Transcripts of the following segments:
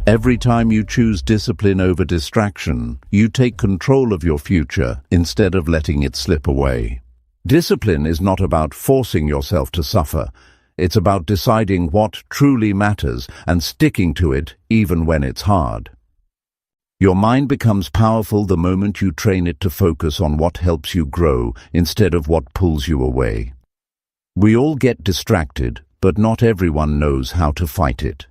Every time you choose discipline over distraction, you take control of your future instead of letting it slip away. Discipline is not about forcing yourself to suffer. It's about deciding what truly matters and sticking to it even when it's hard. Your mind becomes powerful the moment you train it to focus on what helps you grow instead of what pulls you away. We all get distracted, but not everyone knows how to fight it.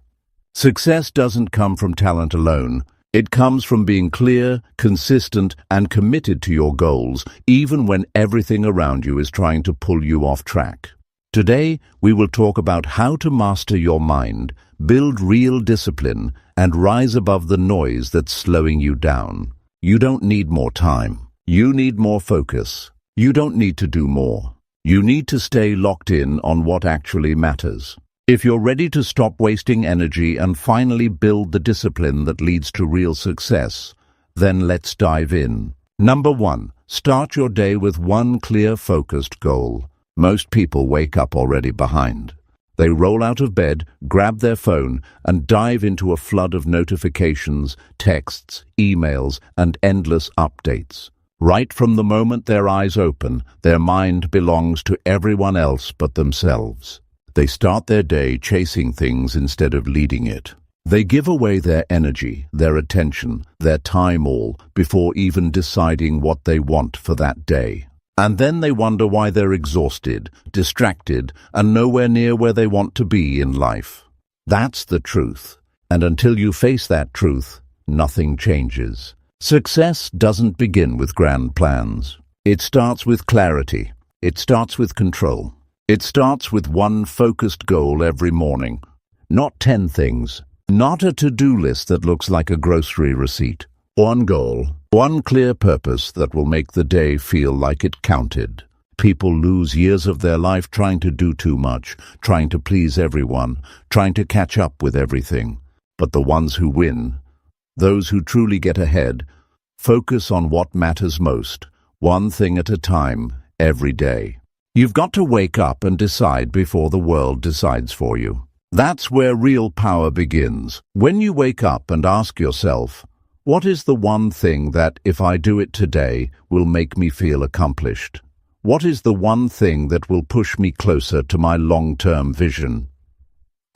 Success doesn't come from talent alone. It comes from being clear, consistent, and committed to your goals, even when everything around you is trying to pull you off track. Today, we will talk about how to master your mind, build real discipline, and rise above the noise that's slowing you down. You don't need more time. You need more focus. You don't need to do more. You need to stay locked in on what actually matters. If you're ready to stop wasting energy and finally build the discipline that leads to real success, then let's dive in. Number 1. Start your day with one clear, focused goal. Most people wake up already behind. They roll out of bed, grab their phone, and dive into a flood of notifications, texts, emails, and endless updates. Right from the moment their eyes open, their mind belongs to everyone else but themselves. They start their day chasing things instead of leading it. They give away their energy, their attention, their time all before even deciding what they want for that day. And then they wonder why they're exhausted, distracted, and nowhere near where they want to be in life. That's the truth. And until you face that truth, nothing changes. Success doesn't begin with grand plans. It starts with clarity. It starts with control. It starts with one focused goal every morning. Not 10 things. Not a to-do list that looks like a grocery receipt. One goal, one clear purpose that will make the day feel like it counted. People lose years of their life trying to do too much, trying to please everyone, trying to catch up with everything. But the ones who win, those who truly get ahead, focus on what matters most, one thing at a time, every day. You've got to wake up and decide before the world decides for you. That's where real power begins. When you wake up and ask yourself, what is the one thing that, if I do it today, will make me feel accomplished? What is the one thing that will push me closer to my long-term vision?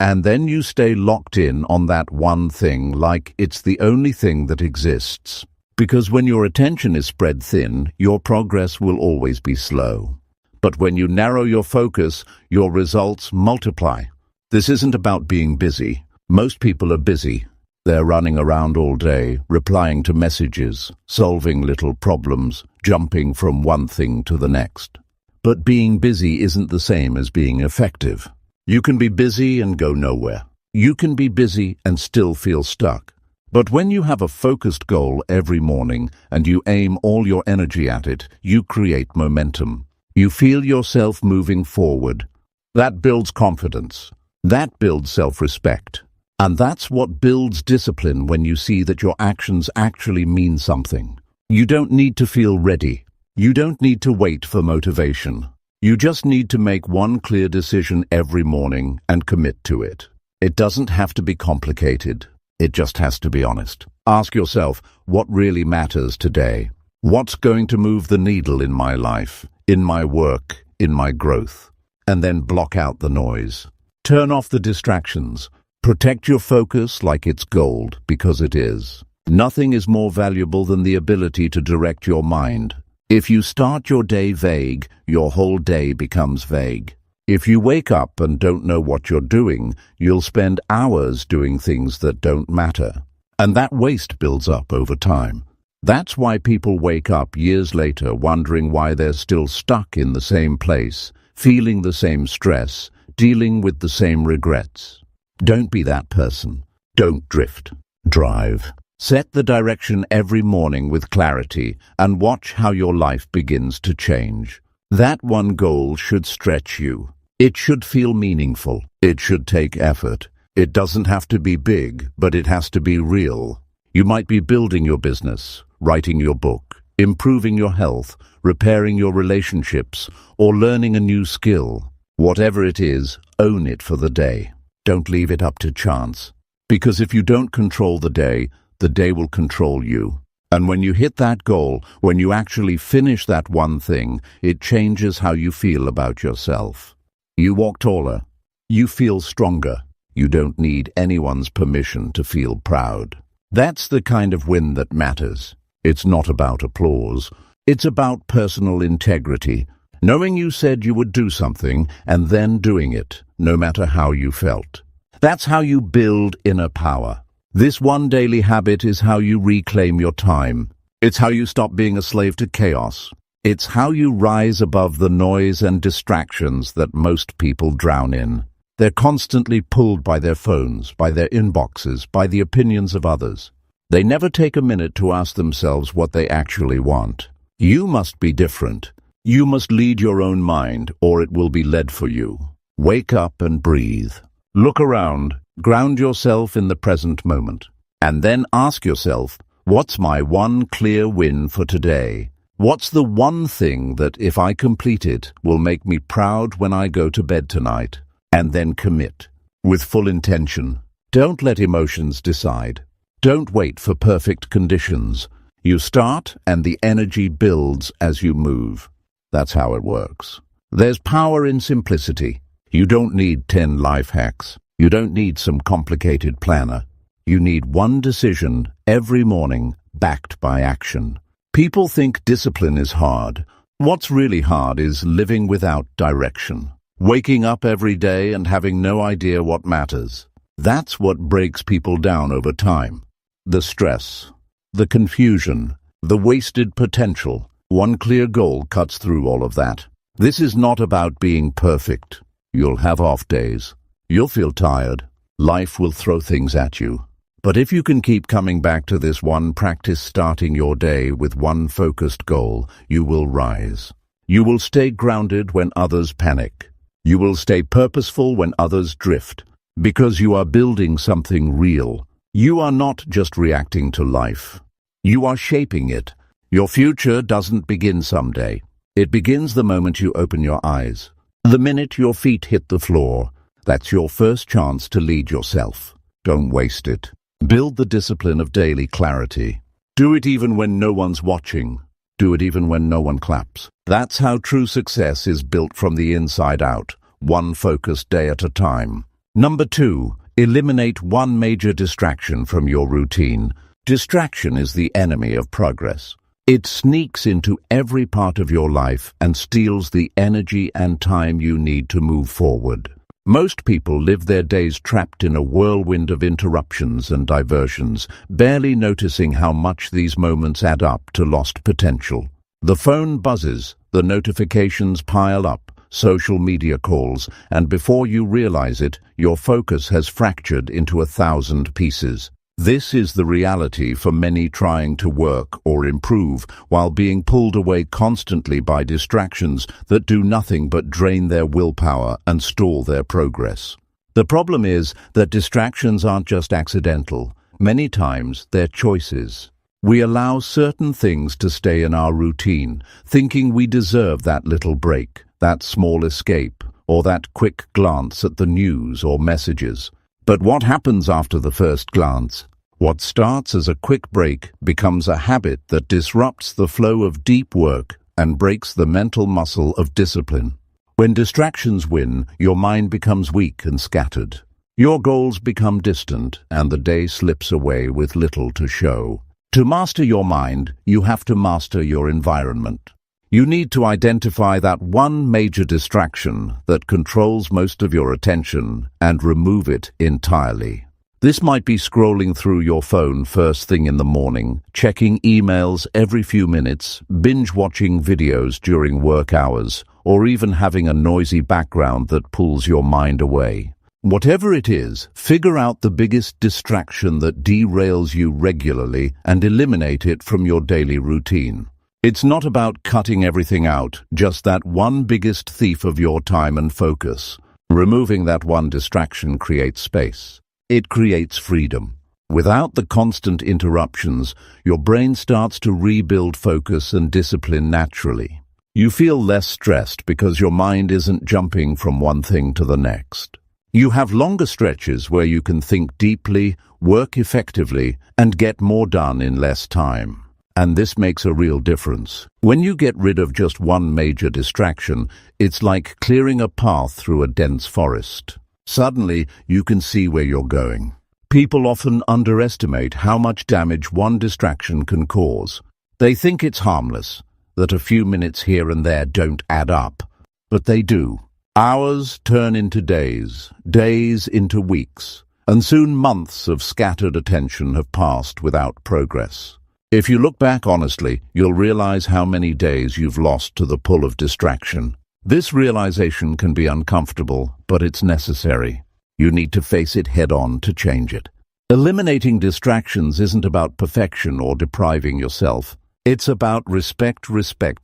And then you stay locked in on that one thing like it's the only thing that exists. Because when your attention is spread thin, your progress will always be slow. But when you narrow your focus, your results multiply. This isn't about being busy. Most people are busy. They're running around all day, replying to messages, solving little problems, jumping from one thing to the next. But being busy isn't the same as being effective. You can be busy and go nowhere. You can be busy and still feel stuck. But when you have a focused goal every morning and you aim all your energy at it, you create momentum. You feel yourself moving forward. That builds confidence. That builds self-respect. And that's what builds discipline when you see that your actions actually mean something. You don't need to feel ready. You don't need to wait for motivation. You just need to make one clear decision every morning and commit to it. It doesn't have to be complicated. It just has to be honest. Ask yourself, what really matters today? What's going to move the needle in my life, in my work, in my growth? And then block out the noise. Turn off the distractions. Protect your focus like it's gold, because it is. Nothing is more valuable than the ability to direct your mind. If you start your day vague, your whole day becomes vague. If you wake up and don't know what you're doing, you'll spend hours doing things that don't matter. And that waste builds up over time. That's why people wake up years later wondering why they're still stuck in the same place, feeling the same stress, dealing with the same regrets. Don't be that person. Don't drift. Drive. Set the direction every morning with clarity and watch how your life begins to change. That one goal should stretch you. It should feel meaningful. It should take effort. It doesn't have to be big, but it has to be real. You might be building your business, writing your book, improving your health, repairing your relationships, or learning a new skill. Whatever it is, own it for the day. Don't leave it up to chance. Because if you don't control the day will control you. And when you hit that goal, when you actually finish that one thing, it changes how you feel about yourself. You walk taller. You feel stronger. You don't need anyone's permission to feel proud. That's the kind of win that matters. It's not about applause. It's about personal integrity. Knowing you said you would do something and then doing it, no matter how you felt. That's how you build inner power. This one daily habit is how you reclaim your time. It's how you stop being a slave to chaos. It's how you rise above the noise and distractions that most people drown in. They're constantly pulled by their phones, by their inboxes, by the opinions of others. They never take a minute to ask themselves what they actually want. You must be different. You must lead your own mind, or it will be led for you. Wake up and breathe. Look around. Ground yourself in the present moment. And then ask yourself, what's my one clear win for today? What's the one thing that, if I complete it, will make me proud when I go to bed tonight? And then commit, with full intention. Don't let emotions decide. Don't wait for perfect conditions. You start, and the energy builds as you move. That's how it works. There's power in simplicity. You don't need 10 life hacks. You don't need some complicated planner. You need one decision every morning, backed by action. People think discipline is hard. What's really hard is living without direction. Waking up every day and having no idea what matters. That's what breaks people down over time. The stress, the confusion, the wasted potential. One clear goal cuts through all of that. This is not about being perfect. You'll have off days. You'll feel tired. Life will throw things at you. But if you can keep coming back to this one practice, starting your day with one focused goal, you will rise. You will stay grounded when others panic. You will stay purposeful when others drift. Because you are building something real. You are not just reacting to life. You are shaping it. Your future doesn't begin someday. It begins the moment you open your eyes. The minute your feet hit the floor. That's your first chance to lead yourself. Don't waste it. Build the discipline of daily clarity. Do it even when no one's watching. Do it even when no one claps. That's how true success is built from the inside out, one focused day at a time. Number 2, eliminate one major distraction from your routine. Distraction is the enemy of progress. It sneaks into every part of your life and steals the energy and time you need to move forward. Most people live their days trapped in a whirlwind of interruptions and diversions, barely noticing how much these moments add up to lost potential. The phone buzzes, the notifications pile up, social media calls, and before you realize it, your focus has fractured into 1,000 pieces. This is the reality for many trying to work or improve while being pulled away constantly by distractions that do nothing but drain their willpower and stall their progress. The problem is that distractions aren't just accidental. Many times they're choices. We allow certain things to stay in our routine, thinking we deserve that little break, that small escape, or that quick glance at the news or messages. But what happens after the first glance? What starts as a quick break becomes a habit that disrupts the flow of deep work and breaks the mental muscle of discipline. When distractions win, your mind becomes weak and scattered. Your goals become distant, and the day slips away with little to show. To master your mind, you have to master your environment. You need to identify that one major distraction that controls most of your attention and remove it entirely. This might be scrolling through your phone first thing in the morning, checking emails every few minutes, binge-watching videos during work hours, or even having a noisy background that pulls your mind away. Whatever it is, figure out the biggest distraction that derails you regularly and eliminate it from your daily routine. It's not about cutting everything out, just that one biggest thief of your time and focus. Removing that one distraction creates space. It creates freedom. Without the constant interruptions, your brain starts to rebuild focus and discipline naturally. You feel less stressed because your mind isn't jumping from one thing to the next. You have longer stretches where you can think deeply, work effectively, and get more done in less time. And this makes a real difference. When you get rid of just one major distraction, it's like clearing a path through a dense forest. Suddenly, you can see where you're going. People often underestimate how much damage one distraction can cause. They think it's harmless, that a few minutes here and there don't add up. But they do. Hours turn into days, days into weeks, and soon months of scattered attention have passed without progress. If you look back honestly, you'll realize how many days you've lost to the pull of distraction. This realization can be uncomfortable, but it's necessary. You need to face it head-on to change it. Eliminating distractions isn't about perfection or depriving yourself. It's about respect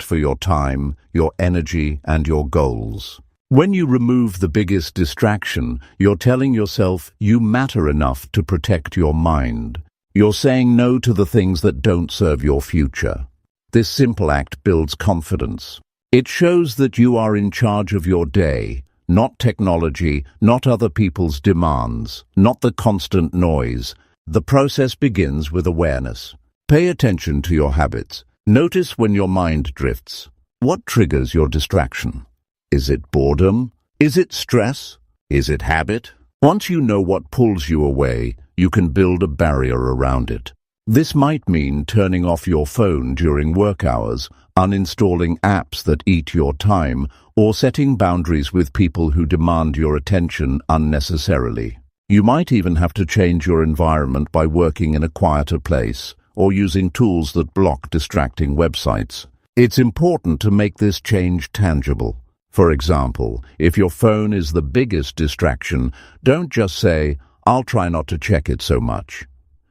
for your time, your energy, and your goals. When you remove the biggest distraction, you're telling yourself you matter enough to protect your mind. You're saying no to the things that don't serve your future. This simple act builds confidence. It shows that you are in charge of your day, not technology, not other people's demands, not the constant noise. The process begins with awareness. Pay attention to your habits. Notice when your mind drifts. What triggers your distraction? Is it boredom? Is it stress? Is it habit? Once you know what pulls you away, you can build a barrier around it. This might mean turning off your phone during work hours, uninstalling apps that eat your time, or setting boundaries with people who demand your attention unnecessarily. You might even have to change your environment by working in a quieter place or using tools that block distracting websites. It's important to make this change tangible. For example, if your phone is the biggest distraction, don't just say, "I'll try not to check it so much."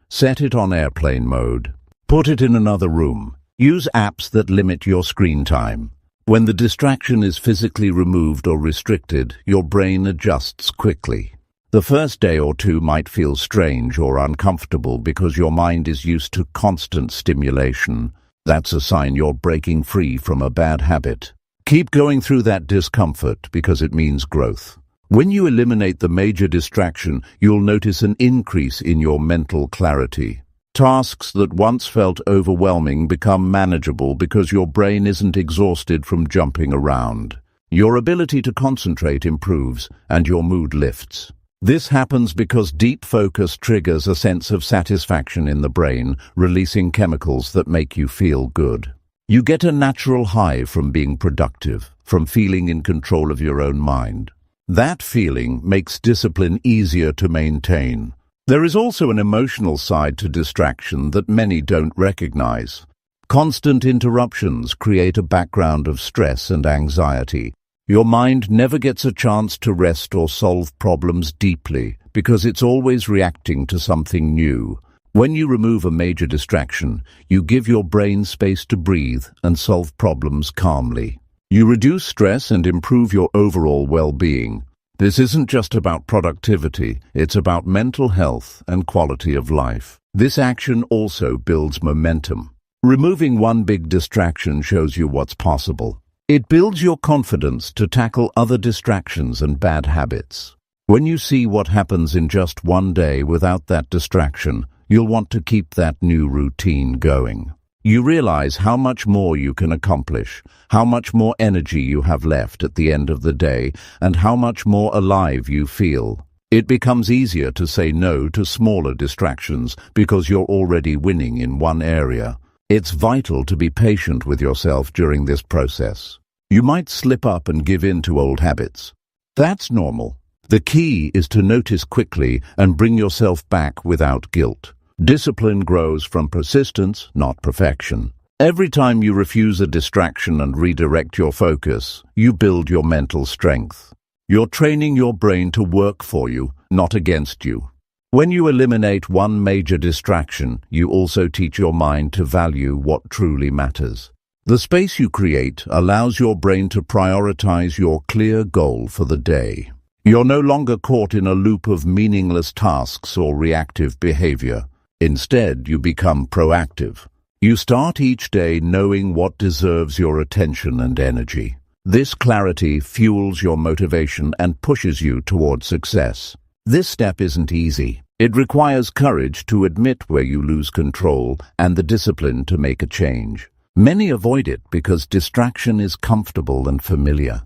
Set it on airplane mode. Put it in another room. Use apps that limit your screen time. When the distraction is physically removed or restricted, your brain adjusts quickly. The first day or two might feel strange or uncomfortable because your mind is used to constant stimulation. That's a sign you're breaking free from a bad habit. Keep going through that discomfort because it means growth. When you eliminate the major distraction, you'll notice an increase in your mental clarity. Tasks that once felt overwhelming become manageable because your brain isn't exhausted from jumping around. Your ability to concentrate improves and your mood lifts. This happens because deep focus triggers a sense of satisfaction in the brain, releasing chemicals that make you feel good. You get a natural high from being productive, from feeling in control of your own mind. That feeling makes discipline easier to maintain. There is also an emotional side to distraction that many don't recognize. Constant interruptions create a background of stress and anxiety. Your mind never gets a chance to rest or solve problems deeply because it's always reacting to something new. When you remove a major distraction, you give your brain space to breathe and solve problems calmly. You reduce stress and improve your overall well-being. This isn't just about productivity, it's about mental health and quality of life. This action also builds momentum. Removing one big distraction shows you what's possible. It builds your confidence to tackle other distractions and bad habits. When you see what happens in just one day without that distraction, you'll want to keep that new routine going. You realize how much more you can accomplish, how much more energy you have left at the end of the day, and how much more alive you feel. It becomes easier to say no to smaller distractions because you're already winning in one area. It's vital to be patient with yourself during this process. You might slip up and give in to old habits. That's normal. The key is to notice quickly and bring yourself back without guilt. Discipline grows from persistence, not perfection. Every time you refuse a distraction and redirect your focus, you build your mental strength. You're training your brain to work for you, not against you. When you eliminate one major distraction, you also teach your mind to value what truly matters. The space you create allows your brain to prioritize your clear goal for the day. You're no longer caught in a loop of meaningless tasks or reactive behavior. Instead, you become proactive. You start each day knowing what deserves your attention and energy. This clarity fuels your motivation and pushes you toward success. This step isn't easy. It requires courage to admit where you lose control and the discipline to make a change. Many avoid it because distraction is comfortable and familiar.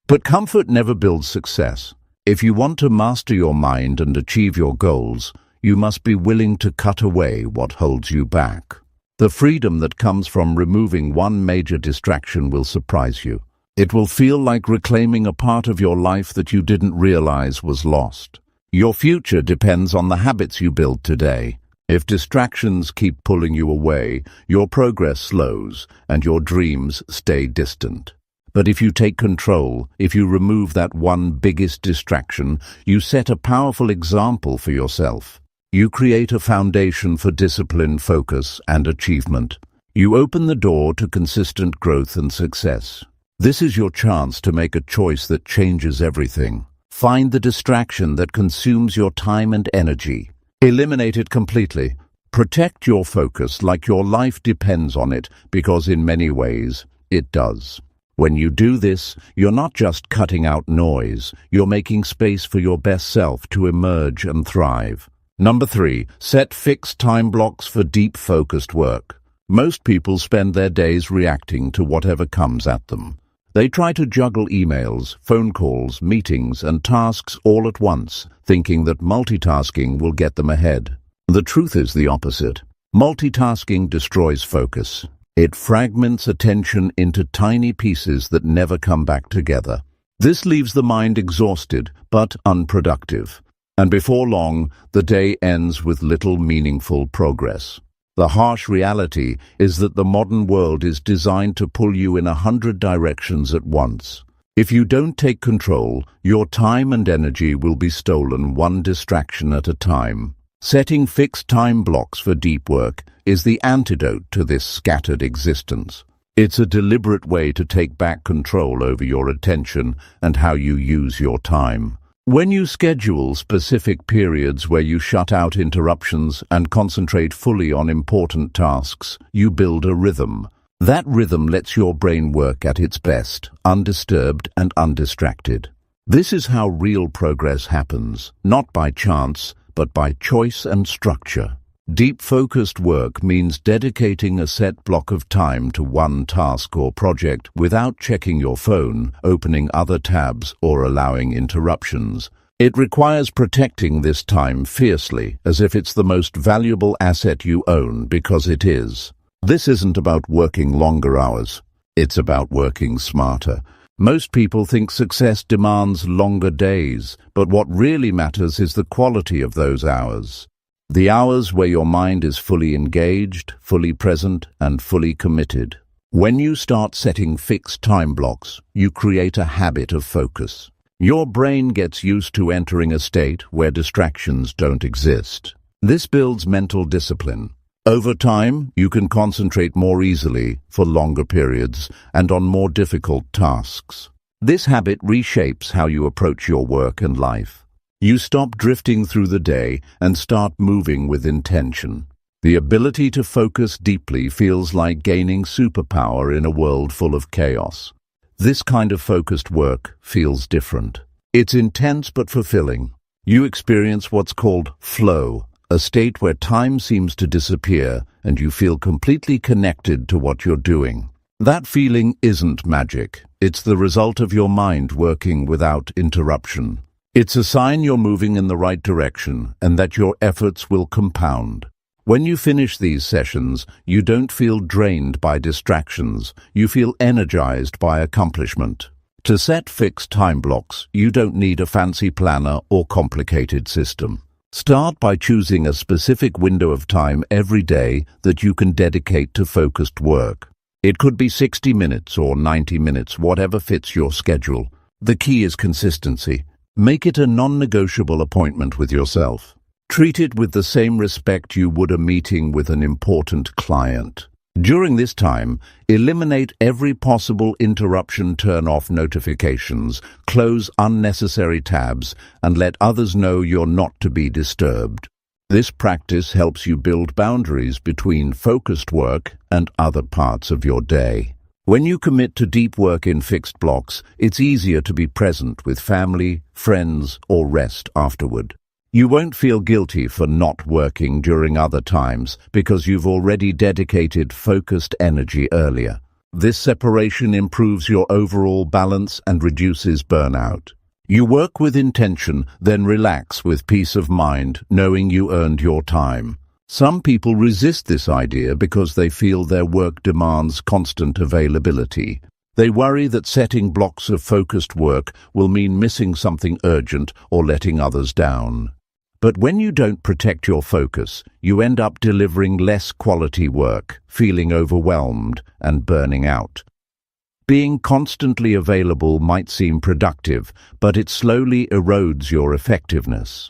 But comfort never builds success. If you want to master your mind and achieve your goals, you must be willing to cut away what holds you back. The freedom that comes from removing one major distraction will surprise you. It will feel like reclaiming a part of your life that you didn't realize was lost. Your future depends on the habits you build today. If distractions keep pulling you away, your progress slows and your dreams stay distant. But if you take control, if you remove that one biggest distraction, you set a powerful example for yourself. You create a foundation for discipline, focus, and achievement. You open the door to consistent growth and success. This is your chance to make a choice that changes everything. Find the distraction that consumes your time and energy. Eliminate it completely. Protect your focus like your life depends on it, because in many ways, it does. When you do this, you're not just cutting out noise, you're making space for your best self to emerge and thrive. Number 3, set fixed time blocks for deep, focused work. Most people spend their days reacting to whatever comes at them. They try to juggle emails, phone calls, meetings, and tasks all at once, thinking that multitasking will get them ahead. The truth is the opposite. Multitasking destroys focus. It fragments attention into tiny pieces that never come back together. This leaves the mind exhausted but unproductive. And before long, the day ends with little meaningful progress. The harsh reality is that the modern world is designed to pull you in 100 directions at once. If you don't take control, your time and energy will be stolen one distraction at a time. Setting fixed time blocks for deep work is the antidote to this scattered existence. It's a deliberate way to take back control over your attention and how you use your time. When you schedule specific periods where you shut out interruptions and concentrate fully on important tasks, you build a rhythm. That rhythm lets your brain work at its best, undisturbed and undistracted. This is how real progress happens, not by chance, but by choice and structure. Deep focused work means dedicating a set block of time to one task or project without checking your phone, opening other tabs, or allowing interruptions. It requires protecting this time fiercely, as if it's the most valuable asset you own, because it is. This isn't about working longer hours. It's about working smarter. Most people think success demands longer days, but what really matters is the quality of those hours. The hours where your mind is fully engaged, fully present, and fully committed. When you start setting fixed time blocks, you create a habit of focus. Your brain gets used to entering a state where distractions don't exist. This builds mental discipline. Over time, you can concentrate more easily for longer periods and on more difficult tasks. This habit reshapes how you approach your work and life. You stop drifting through the day and start moving with intention. The ability to focus deeply feels like gaining superpower in a world full of chaos. This kind of focused work feels different. It's intense but fulfilling. You experience what's called flow, a state where time seems to disappear and you feel completely connected to what you're doing. That feeling isn't magic. It's the result of your mind working without interruption. It's a sign you're moving in the right direction and that your efforts will compound. When you finish these sessions, you don't feel drained by distractions. You feel energized by accomplishment. To set fixed time blocks, you don't need a fancy planner or complicated system. Start by choosing a specific window of time every day that you can dedicate to focused work. It could be 60 minutes or 90 minutes, whatever fits your schedule. The key is consistency. Make it a non-negotiable appointment with yourself. Treat it with the same respect you would a meeting with an important client. During this time, eliminate every possible interruption, turn off notifications, close unnecessary tabs, and let others know you're not to be disturbed. This practice helps you build boundaries between focused work and other parts of your day. When you commit to deep work in fixed blocks, it's easier to be present with family, friends, or rest afterward. You won't feel guilty for not working during other times because you've already dedicated focused energy earlier. This separation improves your overall balance and reduces burnout. You work with intention, then relax with peace of mind, knowing you earned your time. Some people resist this idea because they feel their work demands constant availability. They worry that setting blocks of focused work will mean missing something urgent or letting others down. But when you don't protect your focus, you end up delivering less quality work, feeling overwhelmed and burning out. Being constantly available might seem productive, but it slowly erodes your effectiveness.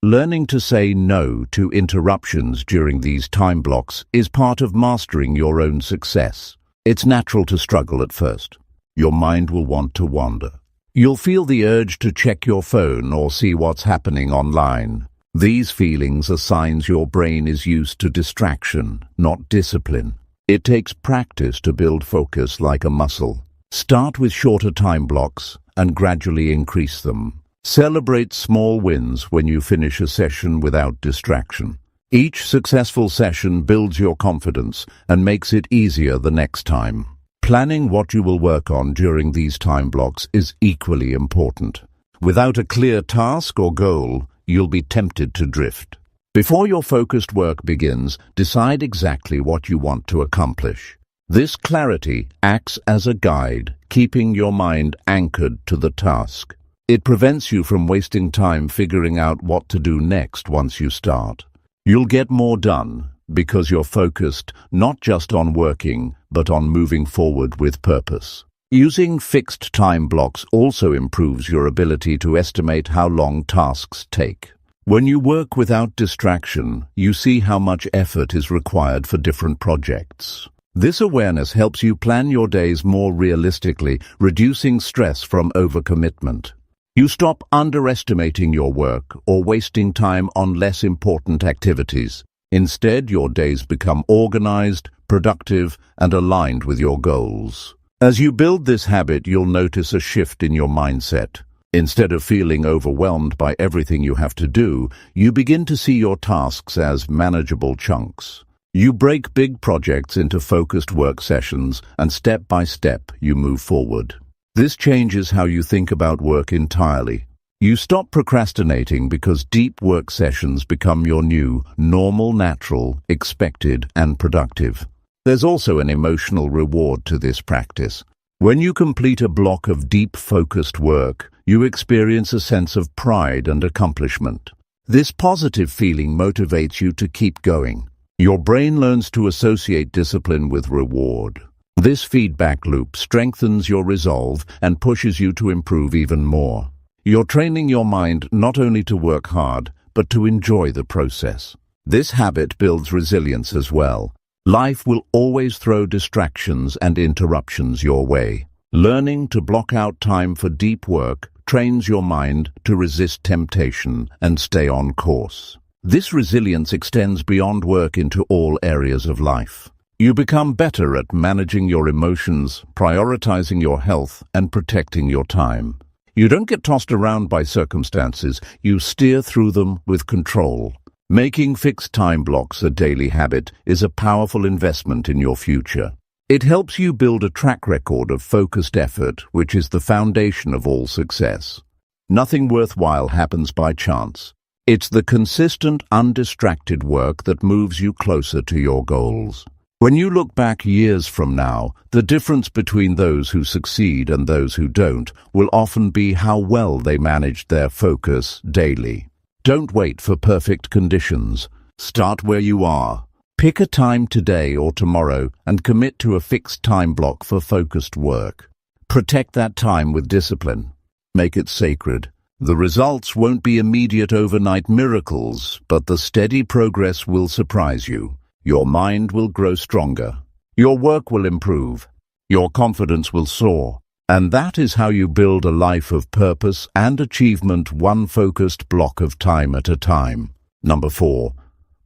Learning to say no to interruptions during these time blocks is part of mastering your own success. It's natural to struggle at first. Your mind will want to wander. You'll feel the urge to check your phone or see what's happening online. These feelings are signs your brain is used to distraction, not discipline. It takes practice to build focus like a muscle. Start with shorter time blocks and gradually increase them. Celebrate small wins when you finish a session without distraction. Each successful session builds your confidence and makes it easier the next time. Planning what you will work on during these time blocks is equally important. Without a clear task or goal, you'll be tempted to drift. Before your focused work begins, decide exactly what you want to accomplish. This clarity acts as a guide, keeping your mind anchored to the task. It prevents you from wasting time figuring out what to do next once you start. You'll get more done because you're focused not just on working, but on moving forward with purpose. Using fixed time blocks also improves your ability to estimate how long tasks take. When you work without distraction, you see how much effort is required for different projects. This awareness helps you plan your days more realistically, reducing stress from overcommitment. You stop underestimating your work or wasting time on less important activities. Instead, your days become organized, productive, and aligned with your goals. As you build this habit, you'll notice a shift in your mindset. Instead of feeling overwhelmed by everything you have to do, you begin to see your tasks as manageable chunks. You break big projects into focused work sessions, and step by step you move forward. This changes how you think about work entirely. You stop procrastinating because deep work sessions become your new, normal, natural, expected, and productive. There's also an emotional reward to this practice. When you complete a block of deep, focused work, you experience a sense of pride and accomplishment. This positive feeling motivates you to keep going. Your brain learns to associate discipline with reward. This feedback loop strengthens your resolve and pushes you to improve even more. You're training your mind not only to work hard, but to enjoy the process. This habit builds resilience as well. Life will always throw distractions and interruptions your way. Learning to block out time for deep work trains your mind to resist temptation and stay on course. This resilience extends beyond work into all areas of life. You become better at managing your emotions, prioritizing your health, and protecting your time. You don't get tossed around by circumstances, you steer through them with control. Making fixed time blocks a daily habit is a powerful investment in your future. It helps you build a track record of focused effort, which is the foundation of all success. Nothing worthwhile happens by chance. It's the consistent, undistracted work that moves you closer to your goals. When you look back years from now, the difference between those who succeed and those who don't will often be how well they managed their focus daily. Don't wait for perfect conditions. Start where you are. Pick a time today or tomorrow and commit to a fixed time block for focused work. Protect that time with discipline. Make it sacred. The results won't be immediate overnight miracles, but the steady progress will surprise you. Your mind will grow stronger. Your work will improve. Your confidence will soar. And that is how you build a life of purpose and achievement, one focused block of time at a time. Number 4.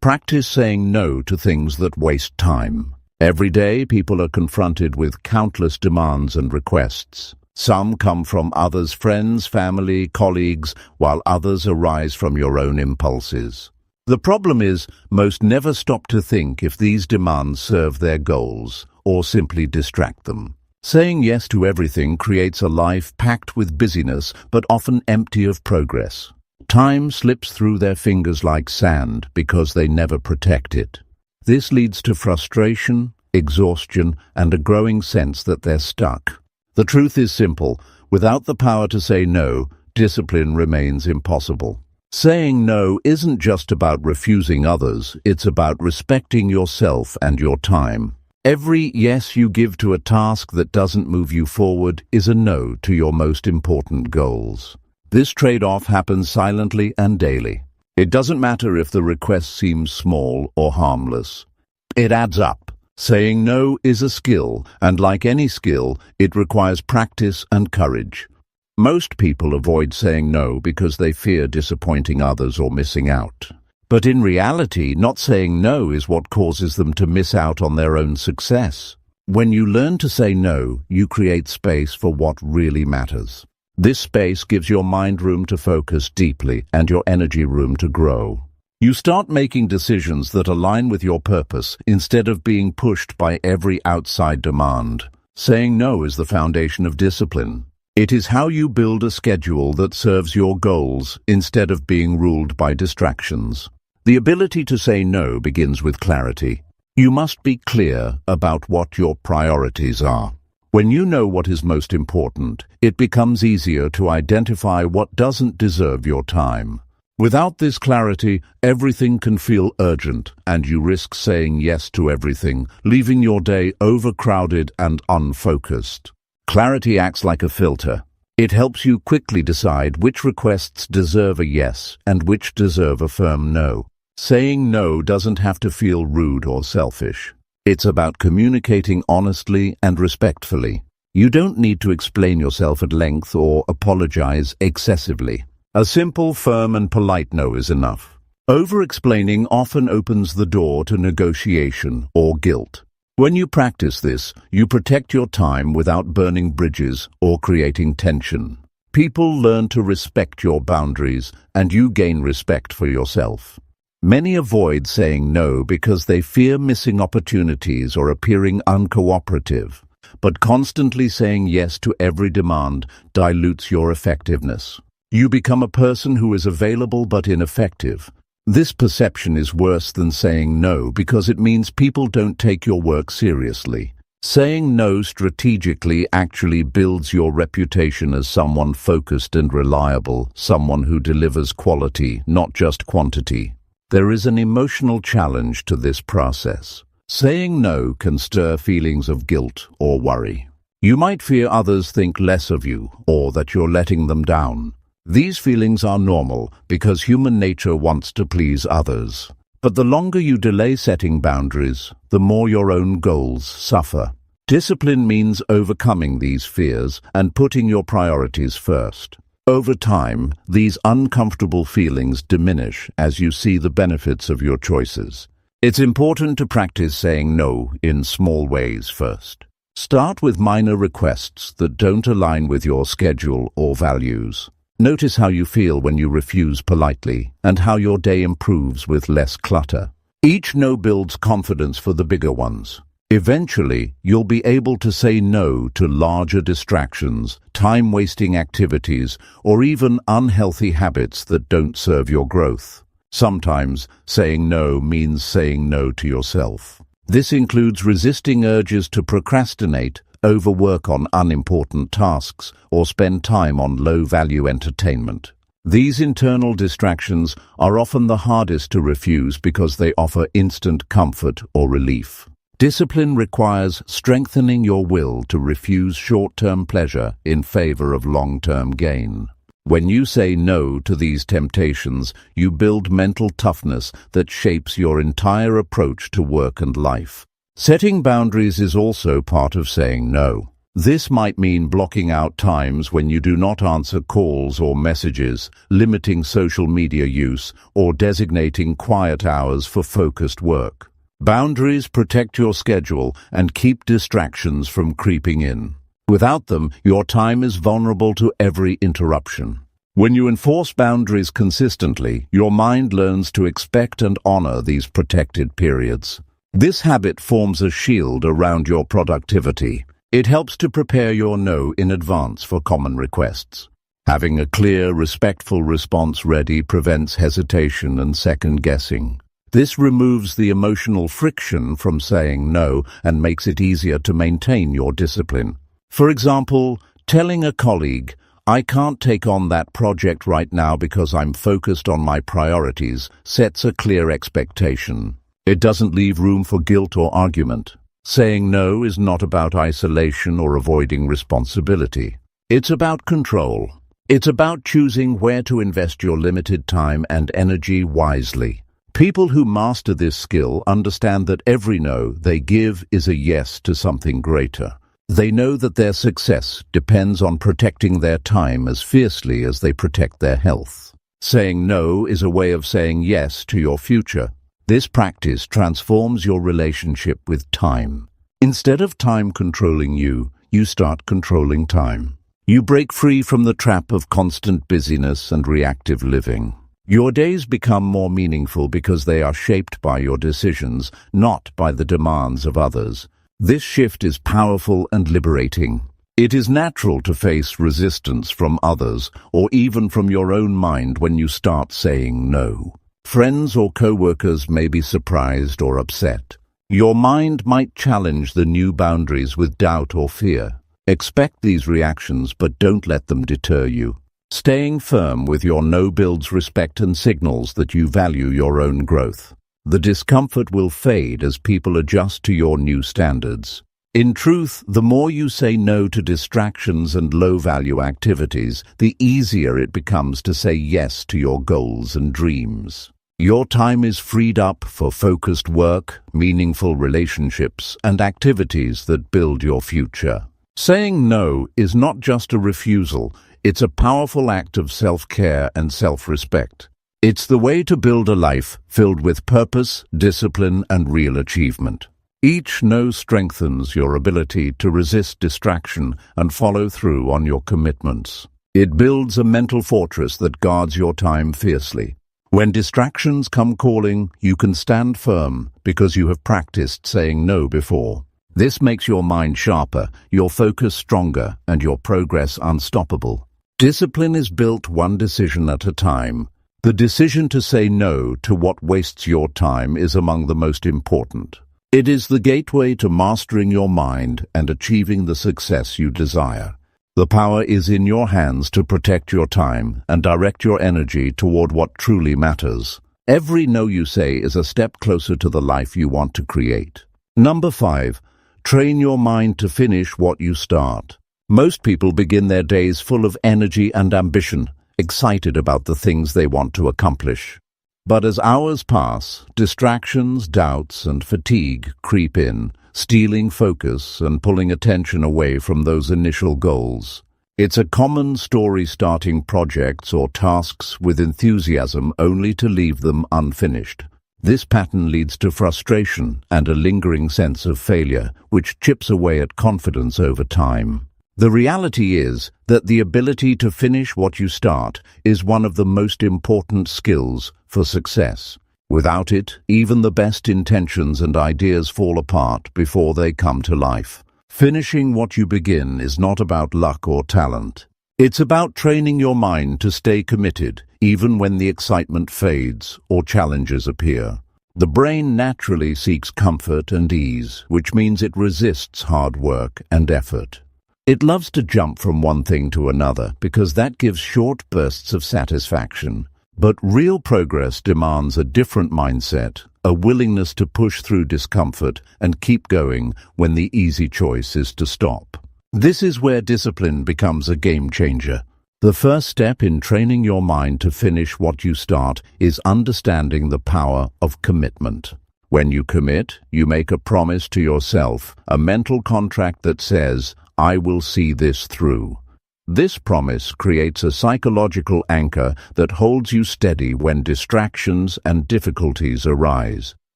Practice saying no to things that waste time. Every day, people are confronted with countless demands and requests. Some come from others' friends, family, colleagues, while others arise from your own impulses. The problem is, most never stop to think if these demands serve their goals or simply distract them. Saying yes to everything creates a life packed with busyness but often empty of progress. Time slips through their fingers like sand because they never protect it. This leads to frustration, exhaustion, and a growing sense that they're stuck. The truth is simple. Without the power to say no, discipline remains impossible. Saying no isn't just about refusing others, it's about respecting yourself and your time. Every yes you give to a task that doesn't move you forward is a no to your most important goals. This trade-off happens silently and daily. It doesn't matter if the request seems small or harmless. It adds up. Saying no is a skill, and like any skill, it requires practice and courage. Most people avoid saying no because they fear disappointing others or missing out. But in reality, not saying no is what causes them to miss out on their own success. When you learn to say no, you create space for what really matters. This space gives your mind room to focus deeply and your energy room to grow. You start making decisions that align with your purpose instead of being pushed by every outside demand. Saying no is the foundation of discipline. It is how you build a schedule that serves your goals instead of being ruled by distractions. The ability to say no begins with clarity. You must be clear about what your priorities are. When you know what is most important, it becomes easier to identify what doesn't deserve your time. Without this clarity, everything can feel urgent, and you risk saying yes to everything, leaving your day overcrowded and unfocused. Clarity acts like a filter. It helps you quickly decide which requests deserve a yes and which deserve a firm no. Saying no doesn't have to feel rude or selfish. It's about communicating honestly and respectfully. You don't need to explain yourself at length or apologize excessively. A simple, firm, and polite no is enough. Over-explaining often opens the door to negotiation or guilt. When you practice this, you protect your time without burning bridges or creating tension. People learn to respect your boundaries, and you gain respect for yourself. Many avoid saying no because they fear missing opportunities or appearing uncooperative. But constantly saying yes to every demand dilutes your effectiveness. You become a person who is available but ineffective. This perception is worse than saying no because it means people don't take your work seriously. Saying no strategically actually builds your reputation as someone focused and reliable, someone who delivers quality, not just quantity. There is an emotional challenge to this process. Saying no can stir feelings of guilt or worry. You might fear others think less of you or that you're letting them down. These feelings are normal because human nature wants to please others. But the longer you delay setting boundaries, the more your own goals suffer. Discipline means overcoming these fears and putting your priorities first. Over time, these uncomfortable feelings diminish as you see the benefits of your choices. It's important to practice saying no in small ways first. Start with minor requests that don't align with your schedule or values. Notice how you feel when you refuse politely and how your day improves with less clutter. Each no builds confidence for the bigger ones. Eventually, you'll be able to say no to larger distractions, time-wasting activities, or even unhealthy habits that don't serve your growth. Sometimes, saying no means saying no to yourself. This includes resisting urges to procrastinate, overwork on unimportant tasks, or spend time on low-value entertainment. These internal distractions are often the hardest to refuse because they offer instant comfort or relief. Discipline requires strengthening your will to refuse short-term pleasure in favor of long-term gain. When you say no to these temptations, you build mental toughness that shapes your entire approach to work and life. Setting boundaries is also part of saying no. This might mean blocking out times when you do not answer calls or messages, limiting social media use, or designating quiet hours for focused work. Boundaries protect your schedule and keep distractions from creeping in. Without them, your time is vulnerable to every interruption. When you enforce boundaries consistently, your mind learns to expect and honor these protected periods. This habit forms a shield around your productivity. It helps to prepare your no in advance for common requests. Having a clear, respectful response ready prevents hesitation and second-guessing. This removes the emotional friction from saying no and makes it easier to maintain your discipline. For example, telling a colleague, "I can't take on that project right now because I'm focused on my priorities," sets a clear expectation. It doesn't leave room for guilt or argument. Saying no is not about isolation or avoiding responsibility. It's about control. It's about choosing where to invest your limited time and energy wisely. People who master this skill understand that every no they give is a yes to something greater. They know that their success depends on protecting their time as fiercely as they protect their health. Saying no is a way of saying yes to your future. This practice transforms your relationship with time. Instead of time controlling you, you start controlling time. You break free from the trap of constant busyness and reactive living. Your days become more meaningful because they are shaped by your decisions, not by the demands of others. This shift is powerful and liberating. It is natural to face resistance from others or even from your own mind when you start saying no. Friends or co-workers may be surprised or upset. Your mind might challenge the new boundaries with doubt or fear. Expect these reactions, but don't let them deter you. Staying firm with your no builds respect and signals that you value your own growth. The discomfort will fade as people adjust to your new standards. In truth, the more you say no to distractions and low-value activities, the easier it becomes to say yes to your goals and dreams. Your time is freed up for focused work, meaningful relationships, and activities that build your future. Saying no is not just a refusal. It's a powerful act of self-care and self-respect. It's the way to build a life filled with purpose, discipline, and real achievement. Each no strengthens your ability to resist distraction and follow through on your commitments. It builds a mental fortress that guards your time fiercely. When distractions come calling, you can stand firm because you have practiced saying no before. This makes your mind sharper, your focus stronger, and your progress unstoppable. Discipline is built one decision at a time. The decision to say no to what wastes your time is among the most important. It is the gateway to mastering your mind and achieving the success you desire. The power is in your hands to protect your time and direct your energy toward what truly matters. Every no you say is a step closer to the life you want to create. Number 5. Train your mind to finish what you start. Most people begin their days full of energy and ambition, excited about the things they want to accomplish. But as hours pass, distractions, doubts, and fatigue creep in, stealing focus and pulling attention away from those initial goals. It's a common story starting projects or tasks with enthusiasm only to leave them unfinished. This pattern leads to frustration and a lingering sense of failure, which chips away at confidence over time. The reality is that the ability to finish what you start is one of the most important skills for success. Without it, even the best intentions and ideas fall apart before they come to life. Finishing what you begin is not about luck or talent. It's about training your mind to stay committed, even when the excitement fades or challenges appear. The brain naturally seeks comfort and ease, which means it resists hard work and effort. It loves to jump from one thing to another because that gives short bursts of satisfaction. But real progress demands a different mindset, a willingness to push through discomfort and keep going when the easy choice is to stop. This is where discipline becomes a game changer. The first step in training your mind to finish what you start is understanding the power of commitment. When you commit, you make a promise to yourself, a mental contract that says, "I will see this through." This promise creates a psychological anchor that holds you steady when distractions and difficulties arise.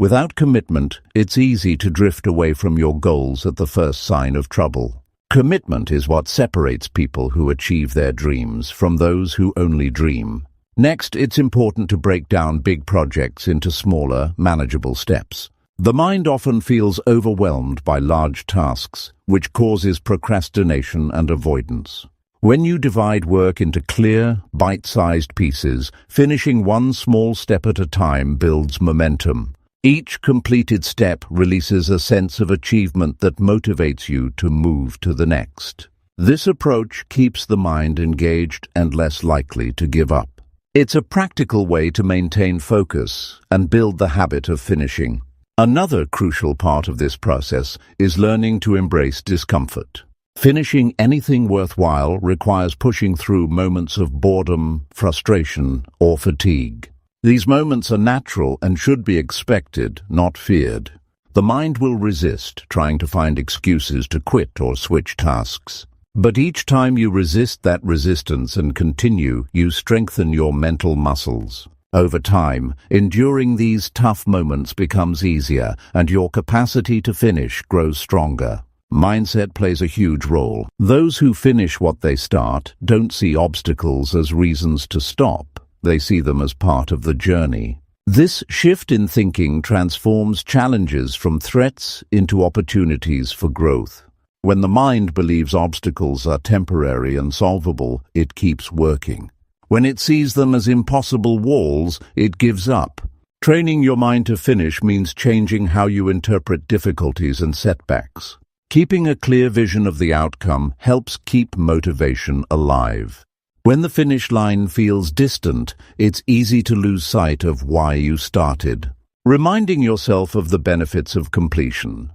Without commitment, it's easy to drift away from your goals at the first sign of trouble. Commitment is what separates people who achieve their dreams from those who only dream. Next, it's important to break down big projects into smaller, manageable steps. The mind often feels overwhelmed by large tasks, which causes procrastination and avoidance. When you divide work into clear, bite-sized pieces, finishing one small step at a time builds momentum. Each completed step releases a sense of achievement that motivates you to move to the next. This approach keeps the mind engaged and less likely to give up. It's a practical way to maintain focus and build the habit of finishing. Another crucial part of this process is learning to embrace discomfort. Finishing anything worthwhile requires pushing through moments of boredom, frustration, or fatigue. These moments are natural and should be expected, not feared. The mind will resist, trying to find excuses to quit or switch tasks. But each time you resist that resistance and continue, you strengthen your mental muscles. Over time, enduring these tough moments becomes easier, and your capacity to finish grows stronger. Mindset plays a huge role. Those who finish what they start don't see obstacles as reasons to stop. They see them as part of the journey. This shift in thinking transforms challenges from threats into opportunities for growth. When the mind believes obstacles are temporary and solvable, it keeps working. When it sees them as impossible walls, it gives up. Training your mind to finish means changing how you interpret difficulties and setbacks. Keeping a clear vision of the outcome helps keep motivation alive. When the finish line feels distant, it's easy to lose sight of why you started. Reminding yourself of the benefits of completion,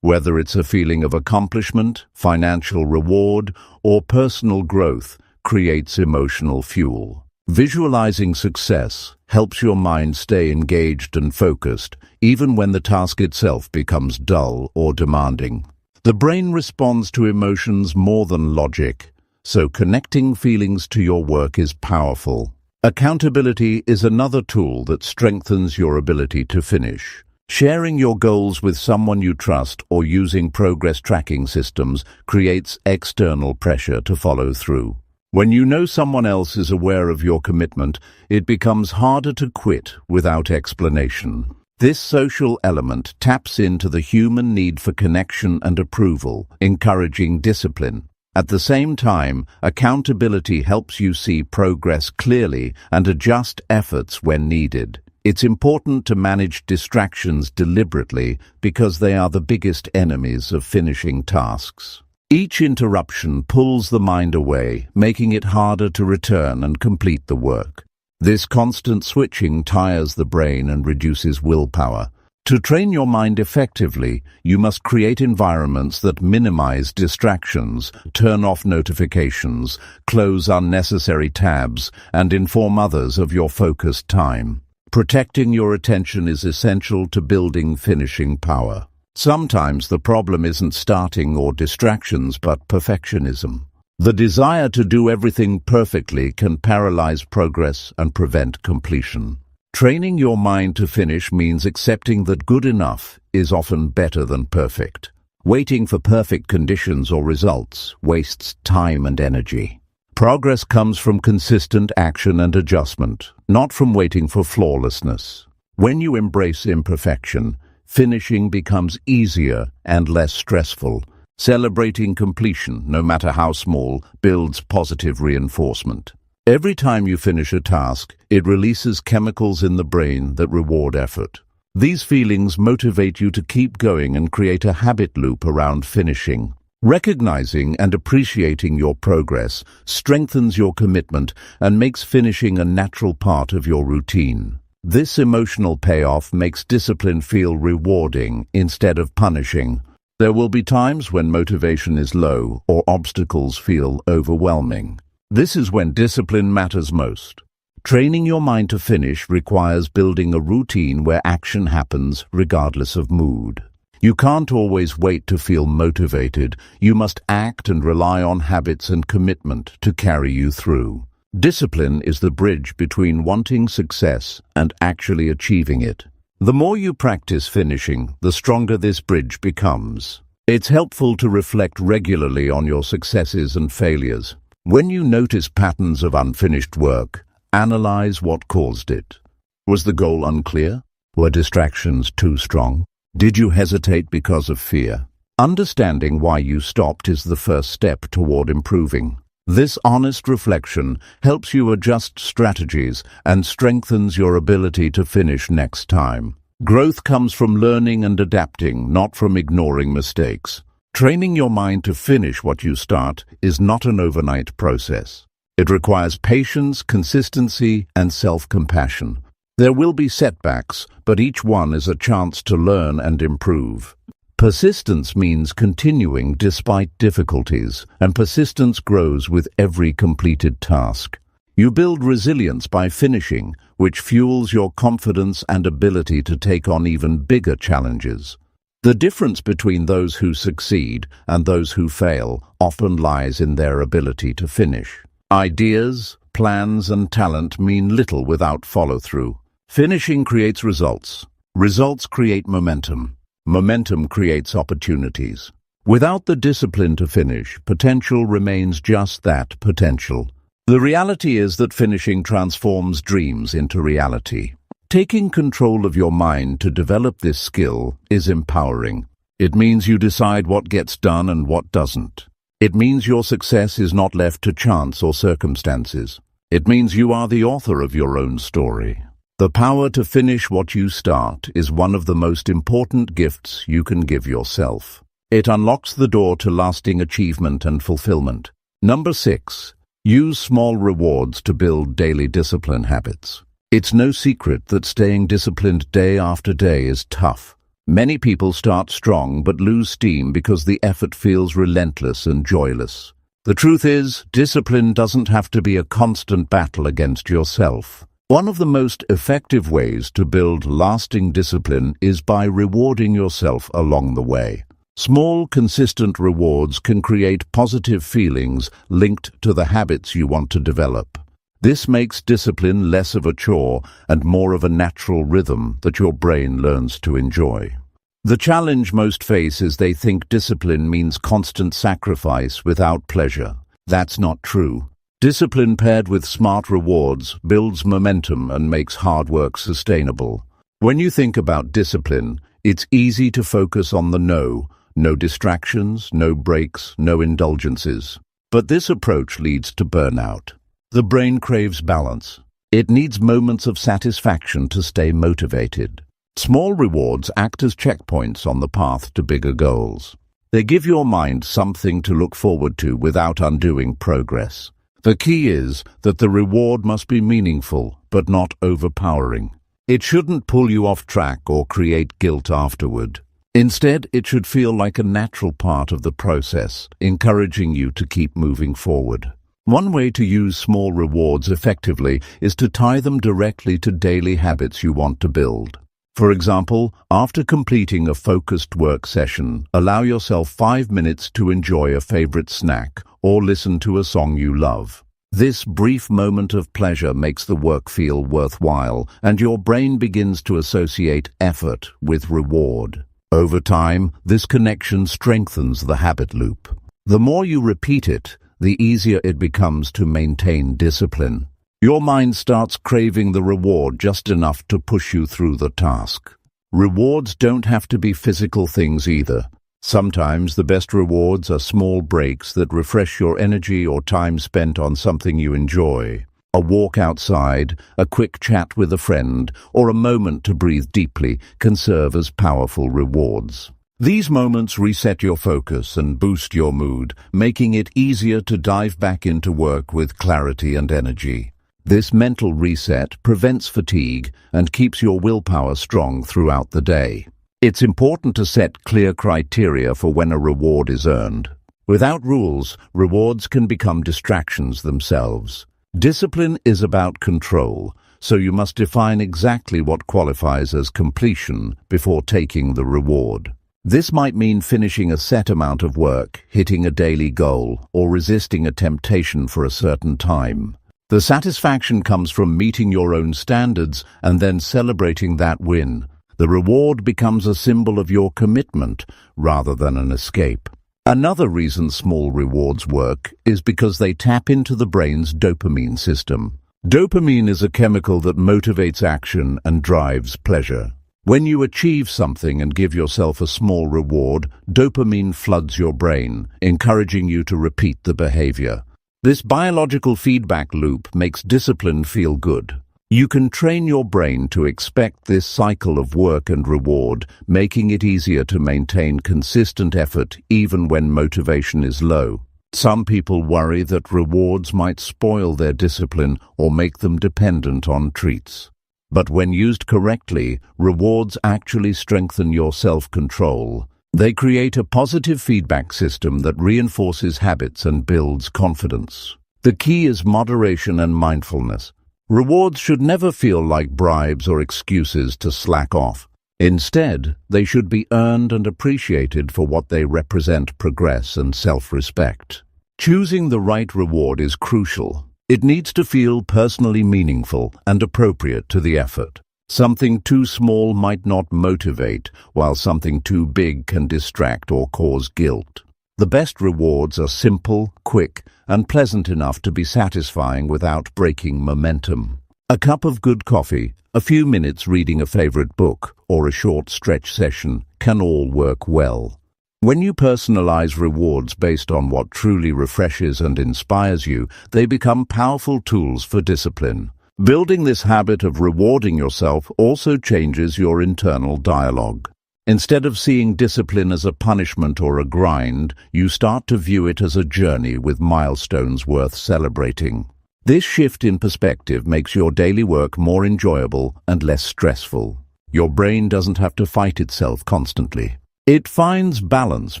whether it's a feeling of accomplishment, financial reward, or personal growth, creates emotional fuel. Visualizing success helps your mind stay engaged and focused, even when the task itself becomes dull or demanding. The brain responds to emotions more than logic, so connecting feelings to your work is powerful. Accountability is another tool that strengthens your ability to finish. Sharing your goals with someone you trust or using progress tracking systems creates external pressure to follow through. When you know someone else is aware of your commitment, it becomes harder to quit without explanation. This social element taps into the human need for connection and approval, encouraging discipline. At the same time, accountability helps you see progress clearly and adjust efforts when needed. It's important to manage distractions deliberately because they are the biggest enemies of finishing tasks. Each interruption pulls the mind away, making it harder to return and complete the work. This constant switching tires the brain and reduces willpower. To train your mind effectively, you must create environments that minimize distractions, turn off notifications, close unnecessary tabs, and inform others of your focused time. Protecting your attention is essential to building finishing power. Sometimes the problem isn't starting or distractions, but perfectionism. The desire to do everything perfectly can paralyze progress and prevent completion. Training your mind to finish means accepting that good enough is often better than perfect. Waiting for perfect conditions or results wastes time and energy. Progress comes from consistent action and adjustment, not from waiting for flawlessness. When you embrace imperfection, finishing becomes easier and less stressful. Celebrating completion, no matter how small, builds positive reinforcement. Every time you finish a task, it releases chemicals in the brain that reward effort. These feelings motivate you to keep going and create a habit loop around finishing. Recognizing and appreciating your progress strengthens your commitment and makes finishing a natural part of your routine. This emotional payoff makes discipline feel rewarding instead of punishing. There will be times when motivation is low or obstacles feel overwhelming. This is when discipline matters most. Training your mind to finish requires building a routine where action happens regardless of mood. You can't always wait to feel motivated. You must act and rely on habits and commitment to carry you through. Discipline is the bridge between wanting success and actually achieving it. The more you practice finishing, the stronger this bridge becomes. It's helpful to reflect regularly on your successes and failures. When you notice patterns of unfinished work, analyze what caused it. Was the goal unclear? Were distractions too strong? Did you hesitate because of fear? Understanding why you stopped is the first step toward improving. This honest reflection helps you adjust strategies and strengthens your ability to finish next time. Growth comes from learning and adapting, not from ignoring mistakes. Training your mind to finish what you start is not an overnight process. It requires patience, consistency, and self-compassion. There will be setbacks, but each one is a chance to learn and improve. Persistence means continuing despite difficulties, and persistence grows with every completed task. You build resilience by finishing, which fuels your confidence and ability to take on even bigger challenges. The difference between those who succeed and those who fail often lies in their ability to finish. Ideas, plans, and talent mean little without follow-through. Finishing creates results. Results create momentum. Momentum creates opportunities. Without the discipline to finish, potential remains just that, potential. The reality is that finishing transforms dreams into reality. Taking control of your mind to develop this skill is empowering. It means you decide what gets done and what doesn't. It means your success is not left to chance or circumstances. It means you are the author of your own story. The power to finish what you start is one of the most important gifts you can give yourself. It unlocks the door to lasting achievement and fulfillment. Number 6. Use small rewards to build daily discipline habits. It's no secret that staying disciplined day after day is tough. Many people start strong but lose steam because the effort feels relentless and joyless. The truth is, discipline doesn't have to be a constant battle against yourself. One of the most effective ways to build lasting discipline is by rewarding yourself along the way. Small, consistent rewards can create positive feelings linked to the habits you want to develop. This makes discipline less of a chore and more of a natural rhythm that your brain learns to enjoy. The challenge most face is they think discipline means constant sacrifice without pleasure. That's not true. Discipline paired with smart rewards builds momentum and makes hard work sustainable. When you think about discipline, it's easy to focus on the no distractions, no breaks, no indulgences. But this approach leads to burnout. The brain craves balance. It needs moments of satisfaction to stay motivated. Small rewards act as checkpoints on the path to bigger goals. They give your mind something to look forward to without undoing progress. The key is that the reward must be meaningful, but not overpowering. It shouldn't pull you off track or create guilt afterward. Instead, it should feel like a natural part of the process, encouraging you to keep moving forward. One way to use small rewards effectively is to tie them directly to daily habits you want to build. For example, after completing a focused work session, allow yourself 5 minutes to enjoy a favorite snack or listen to a song you love. This brief moment of pleasure makes the work feel worthwhile, and your brain begins to associate effort with reward. Over time, this connection strengthens the habit loop. The more you repeat it, the easier it becomes to maintain discipline. Your mind starts craving the reward just enough to push you through the task. Rewards don't have to be physical things either. Sometimes the best rewards are small breaks that refresh your energy or time spent on something you enjoy. A walk outside, a quick chat with a friend, or a moment to breathe deeply can serve as powerful rewards. These moments reset your focus and boost your mood, making it easier to dive back into work with clarity and energy. This mental reset prevents fatigue and keeps your willpower strong throughout the day. It's important to set clear criteria for when a reward is earned. Without rules, rewards can become distractions themselves. Discipline is about control, so you must define exactly what qualifies as completion before taking the reward. This might mean finishing a set amount of work, hitting a daily goal, or resisting a temptation for a certain time. The satisfaction comes from meeting your own standards and then celebrating that win. The reward becomes a symbol of your commitment rather than an escape. Another reason small rewards work is because they tap into the brain's dopamine system. Dopamine is a chemical that motivates action and drives pleasure. When you achieve something and give yourself a small reward, dopamine floods your brain, encouraging you to repeat the behavior. This biological feedback loop makes discipline feel good. You can train your brain to expect this cycle of work and reward, making it easier to maintain consistent effort even when motivation is low. Some people worry that rewards might spoil their discipline or make them dependent on treats. But when used correctly, rewards actually strengthen your self-control. They create a positive feedback system that reinforces habits and builds confidence. The key is moderation and mindfulness. Rewards should never feel like bribes or excuses to slack off. Instead, they should be earned and appreciated for what they represent: progress and self-respect. Choosing the right reward is crucial. It needs to feel personally meaningful and appropriate to the effort. Something too small might not motivate, while something too big can distract or cause guilt. The best rewards are simple, quick, and pleasant enough to be satisfying without breaking momentum. A cup of good coffee, a few minutes reading a favorite book, or a short stretch session can all work well. When you personalize rewards based on what truly refreshes and inspires you, they become powerful tools for discipline. Building this habit of rewarding yourself also changes your internal dialogue. Instead of seeing discipline as a punishment or a grind, you start to view it as a journey with milestones worth celebrating. This shift in perspective makes your daily work more enjoyable and less stressful. Your brain doesn't have to fight itself constantly. It finds balance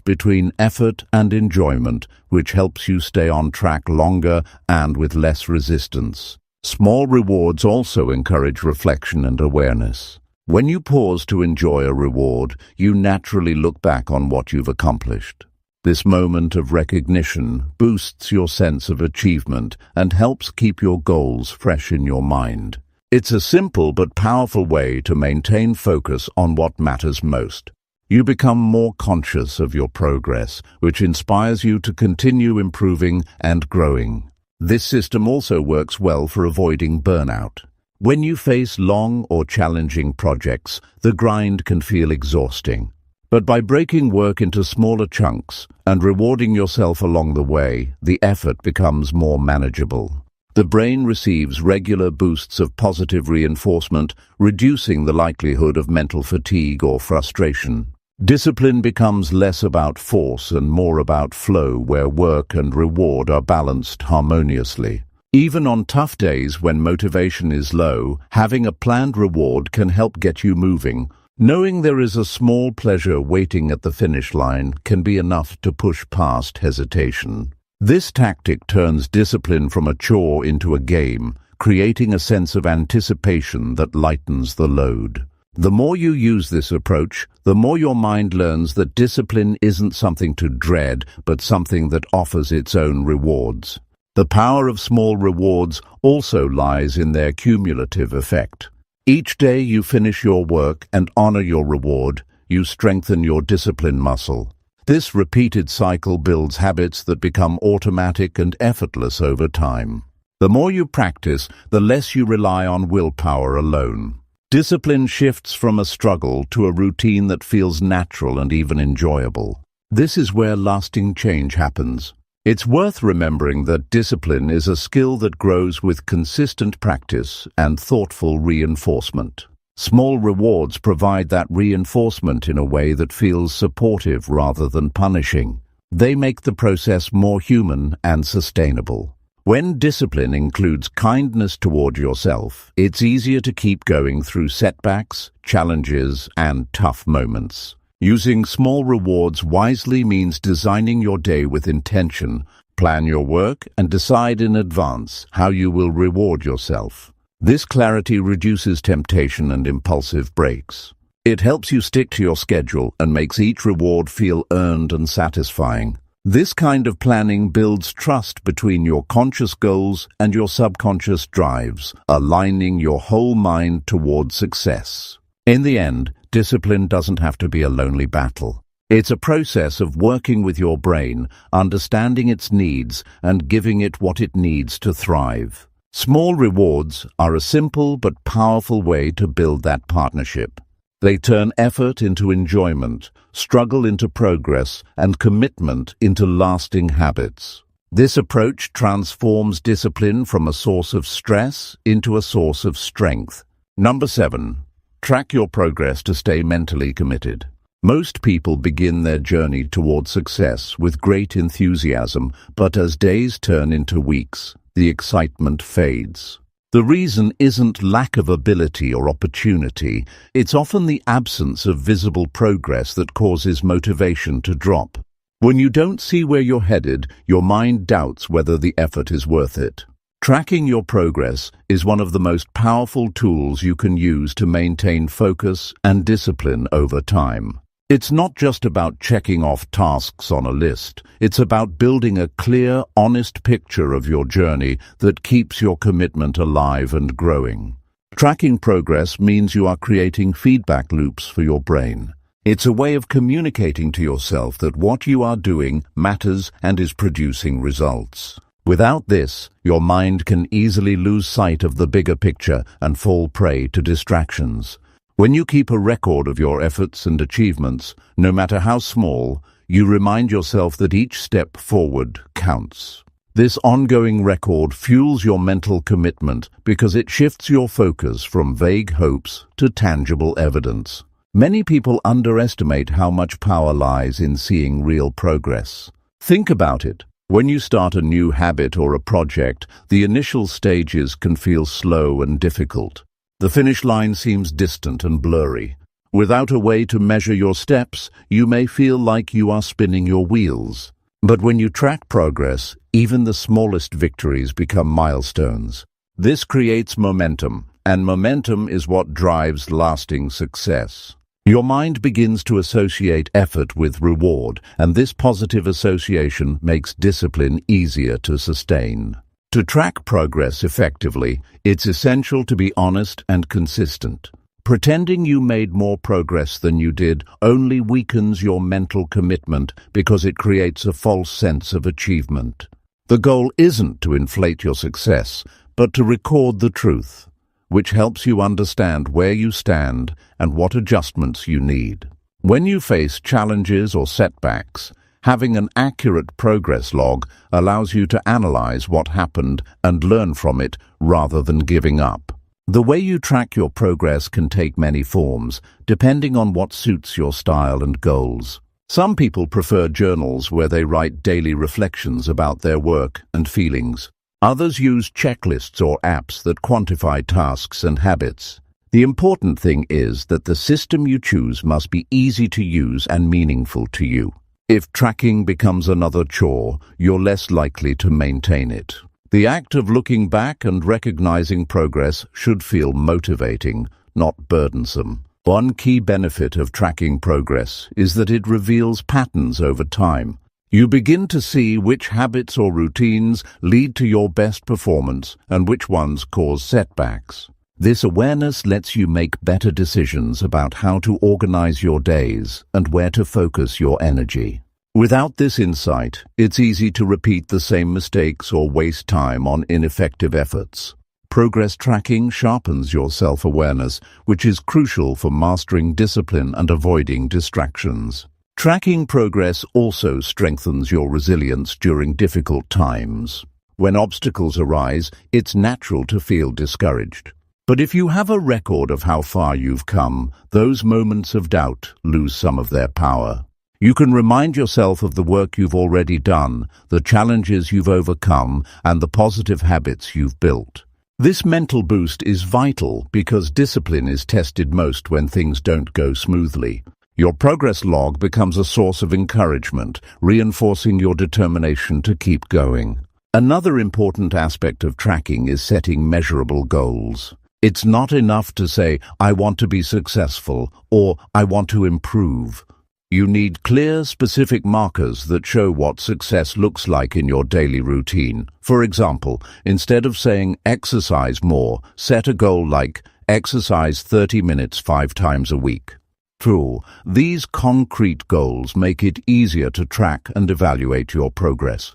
between effort and enjoyment, which helps you stay on track longer and with less resistance. Small rewards also encourage reflection and awareness. When you pause to enjoy a reward, you naturally look back on what you've accomplished. This moment of recognition boosts your sense of achievement and helps keep your goals fresh in your mind. It's a simple but powerful way to maintain focus on what matters most. You become more conscious of your progress, which inspires you to continue improving and growing. This system also works well for avoiding burnout. When you face long or challenging projects, the grind can feel exhausting. But by breaking work into smaller chunks and rewarding yourself along the way, the effort becomes more manageable. The brain receives regular boosts of positive reinforcement, reducing the likelihood of mental fatigue or frustration. Discipline becomes less about force and more about flow, where work and reward are balanced harmoniously. Even on tough days when motivation is low, having a planned reward can help get you moving. Knowing there is a small pleasure waiting at the finish line can be enough to push past hesitation. This tactic turns discipline from a chore into a game, creating a sense of anticipation that lightens the load. The more you use this approach, the more your mind learns that discipline isn't something to dread, but something that offers its own rewards. The power of small rewards also lies in their cumulative effect. Each day you finish your work and honor your reward, you strengthen your discipline muscle. This repeated cycle builds habits that become automatic and effortless over time. The more you practice, the less you rely on willpower alone. Discipline shifts from a struggle to a routine that feels natural and even enjoyable. This is where lasting change happens. It's worth remembering that discipline is a skill that grows with consistent practice and thoughtful reinforcement. Small rewards provide that reinforcement in a way that feels supportive rather than punishing. They make the process more human and sustainable. When discipline includes kindness toward yourself, it's easier to keep going through setbacks, challenges, and tough moments. Using small rewards wisely means designing your day with intention. Plan your work and decide in advance how you will reward yourself. This clarity reduces temptation and impulsive breaks. It helps you stick to your schedule and makes each reward feel earned and satisfying. This kind of planning builds trust between your conscious goals and your subconscious drives, aligning your whole mind toward success. In the end, discipline doesn't have to be a lonely battle. It's a process of working with your brain, understanding its needs, and giving it what it needs to thrive. Small rewards are a simple but powerful way to build that partnership. They turn effort into enjoyment, struggle into progress, and commitment into lasting habits. This approach transforms discipline from a source of stress into a source of strength. Number 7. Track your progress to stay mentally committed. Most people begin their journey toward success with great enthusiasm, but as days turn into weeks, the excitement fades. The reason isn't lack of ability or opportunity, it's often the absence of visible progress that causes motivation to drop. When you don't see where you're headed, your mind doubts whether the effort is worth it. Tracking your progress is one of the most powerful tools you can use to maintain focus and discipline over time. It's not just about checking off tasks on a list. It's about building a clear, honest picture of your journey that keeps your commitment alive and growing. Tracking progress means you are creating feedback loops for your brain. It's a way of communicating to yourself that what you are doing matters and is producing results. Without this, your mind can easily lose sight of the bigger picture and fall prey to distractions. When you keep a record of your efforts and achievements, no matter how small, you remind yourself that each step forward counts. This ongoing record fuels your mental commitment because it shifts your focus from vague hopes to tangible evidence. Many people underestimate how much power lies in seeing real progress. Think about it. When you start a new habit or a project, the initial stages can feel slow and difficult. The finish line seems distant and blurry. Without a way to measure your steps, you may feel like you are spinning your wheels. But when you track progress, even the smallest victories become milestones. This creates momentum, and momentum is what drives lasting success. Your mind begins to associate effort with reward, and this positive association makes discipline easier to sustain. To track progress effectively, it's essential to be honest and consistent. Pretending you made more progress than you did only weakens your mental commitment because it creates a false sense of achievement. The goal isn't to inflate your success, but to record the truth, which helps you understand where you stand and what adjustments you need. When you face challenges or setbacks, having an accurate progress log allows you to analyze what happened and learn from it rather than giving up. The way you track your progress can take many forms, depending on what suits your style and goals. Some people prefer journals where they write daily reflections about their work and feelings. Others use checklists or apps that quantify tasks and habits. The important thing is that the system you choose must be easy to use and meaningful to you. If tracking becomes another chore, you're less likely to maintain it. The act of looking back and recognizing progress should feel motivating, not burdensome. One key benefit of tracking progress is that it reveals patterns over time. You begin to see which habits or routines lead to your best performance and which ones cause setbacks. This awareness lets you make better decisions about how to organize your days and where to focus your energy. Without this insight, it's easy to repeat the same mistakes or waste time on ineffective efforts. Progress tracking sharpens your self-awareness, which is crucial for mastering discipline and avoiding distractions. Tracking progress also strengthens your resilience during difficult times. When obstacles arise, it's natural to feel discouraged. But if you have a record of how far you've come, those moments of doubt lose some of their power. You can remind yourself of the work you've already done, the challenges you've overcome, and the positive habits you've built. This mental boost is vital because discipline is tested most when things don't go smoothly. Your progress log becomes a source of encouragement, reinforcing your determination to keep going. Another important aspect of tracking is setting measurable goals. It's not enough to say, "I want to be successful," or "I want to improve." You need clear, specific markers that show what success looks like in your daily routine. For example, instead of saying exercise more, set a goal like exercise 30 minutes 5 times a week. tool. These concrete goals make it easier to track and evaluate your progress.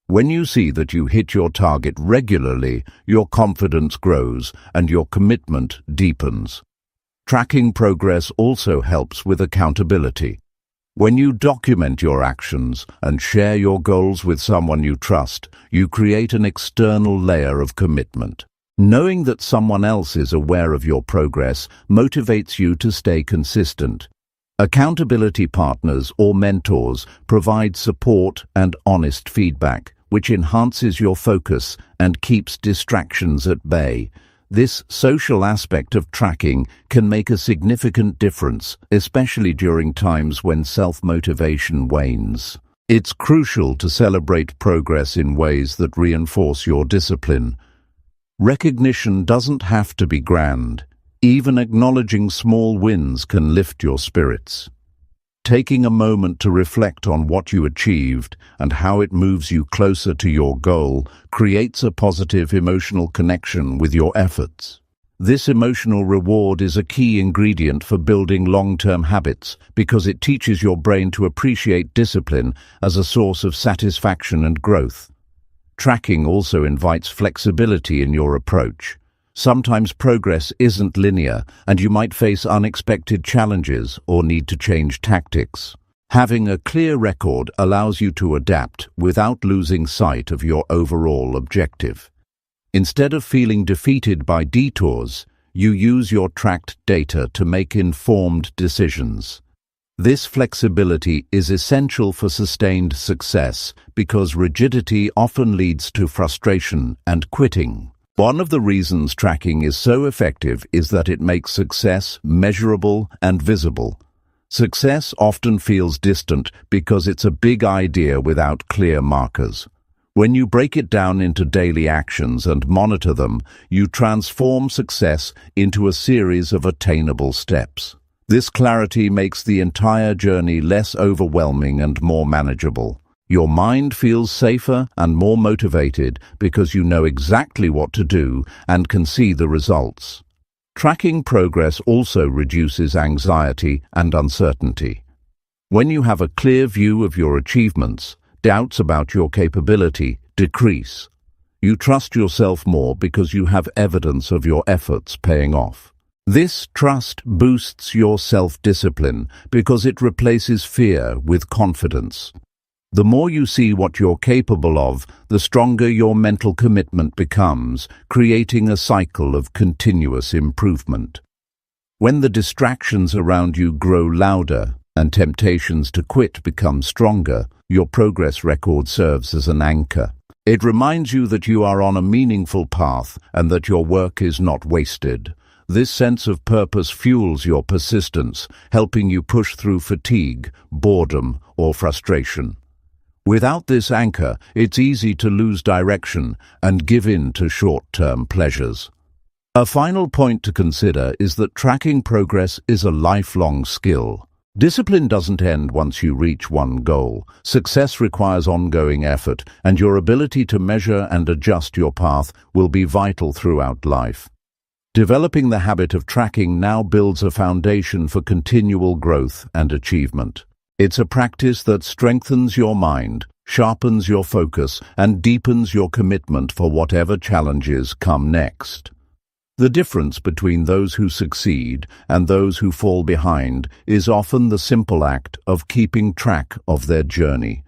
When you see that you hit your target regularly, your confidence grows and your commitment deepens. Tracking progress also helps with accountability. When you document your actions and share your goals with someone you trust, you create an external layer of commitment. Knowing that someone else is aware of your progress motivates you to stay consistent. Accountability partners or mentors provide support and honest feedback, which enhances your focus and keeps distractions at bay. This social aspect of tracking can make a significant difference, especially during times when self-motivation wanes. It's crucial to celebrate progress in ways that reinforce your discipline. Recognition doesn't have to be grand. Even acknowledging small wins can lift your spirits. Taking a moment to reflect on what you achieved and how it moves you closer to your goal creates a positive emotional connection with your efforts. This emotional reward is a key ingredient for building long-term habits because it teaches your brain to appreciate discipline as a source of satisfaction and growth. Tracking also invites flexibility in your approach. Sometimes progress isn't linear, and you might face unexpected challenges or need to change tactics. Having a clear record allows you to adapt without losing sight of your overall objective. Instead of feeling defeated by detours, you use your tracked data to make informed decisions. This flexibility is essential for sustained success because rigidity often leads to frustration and quitting. One of the reasons tracking is so effective is that it makes success measurable and visible. Success often feels distant because it's a big idea without clear markers. When you break it down into daily actions and monitor them, you transform success into a series of attainable steps. This clarity makes the entire journey less overwhelming and more manageable. Your mind feels safer and more motivated because you know exactly what to do and can see the results. Tracking progress also reduces anxiety and uncertainty. When you have a clear view of your achievements, doubts about your capability decrease. You trust yourself more because you have evidence of your efforts paying off. This trust boosts your self-discipline because it replaces fear with confidence. The more you see what you're capable of, the stronger your mental commitment becomes, creating a cycle of continuous improvement. When the distractions around you grow louder and temptations to quit become stronger, your progress record serves as an anchor. It reminds you that you are on a meaningful path and that your work is not wasted. This sense of purpose fuels your persistence, helping you push through fatigue, boredom, or frustration. Without this anchor, it's easy to lose direction and give in to short-term pleasures. A final point to consider is that tracking progress is a lifelong skill. Discipline doesn't end once you reach one goal. Success requires ongoing effort, and your ability to measure and adjust your path will be vital throughout life. Developing the habit of tracking now builds a foundation for continual growth and achievement. It's a practice that strengthens your mind, sharpens your focus, and deepens your commitment for whatever challenges come next. The difference between those who succeed and those who fall behind is often the simple act of keeping track of their journey.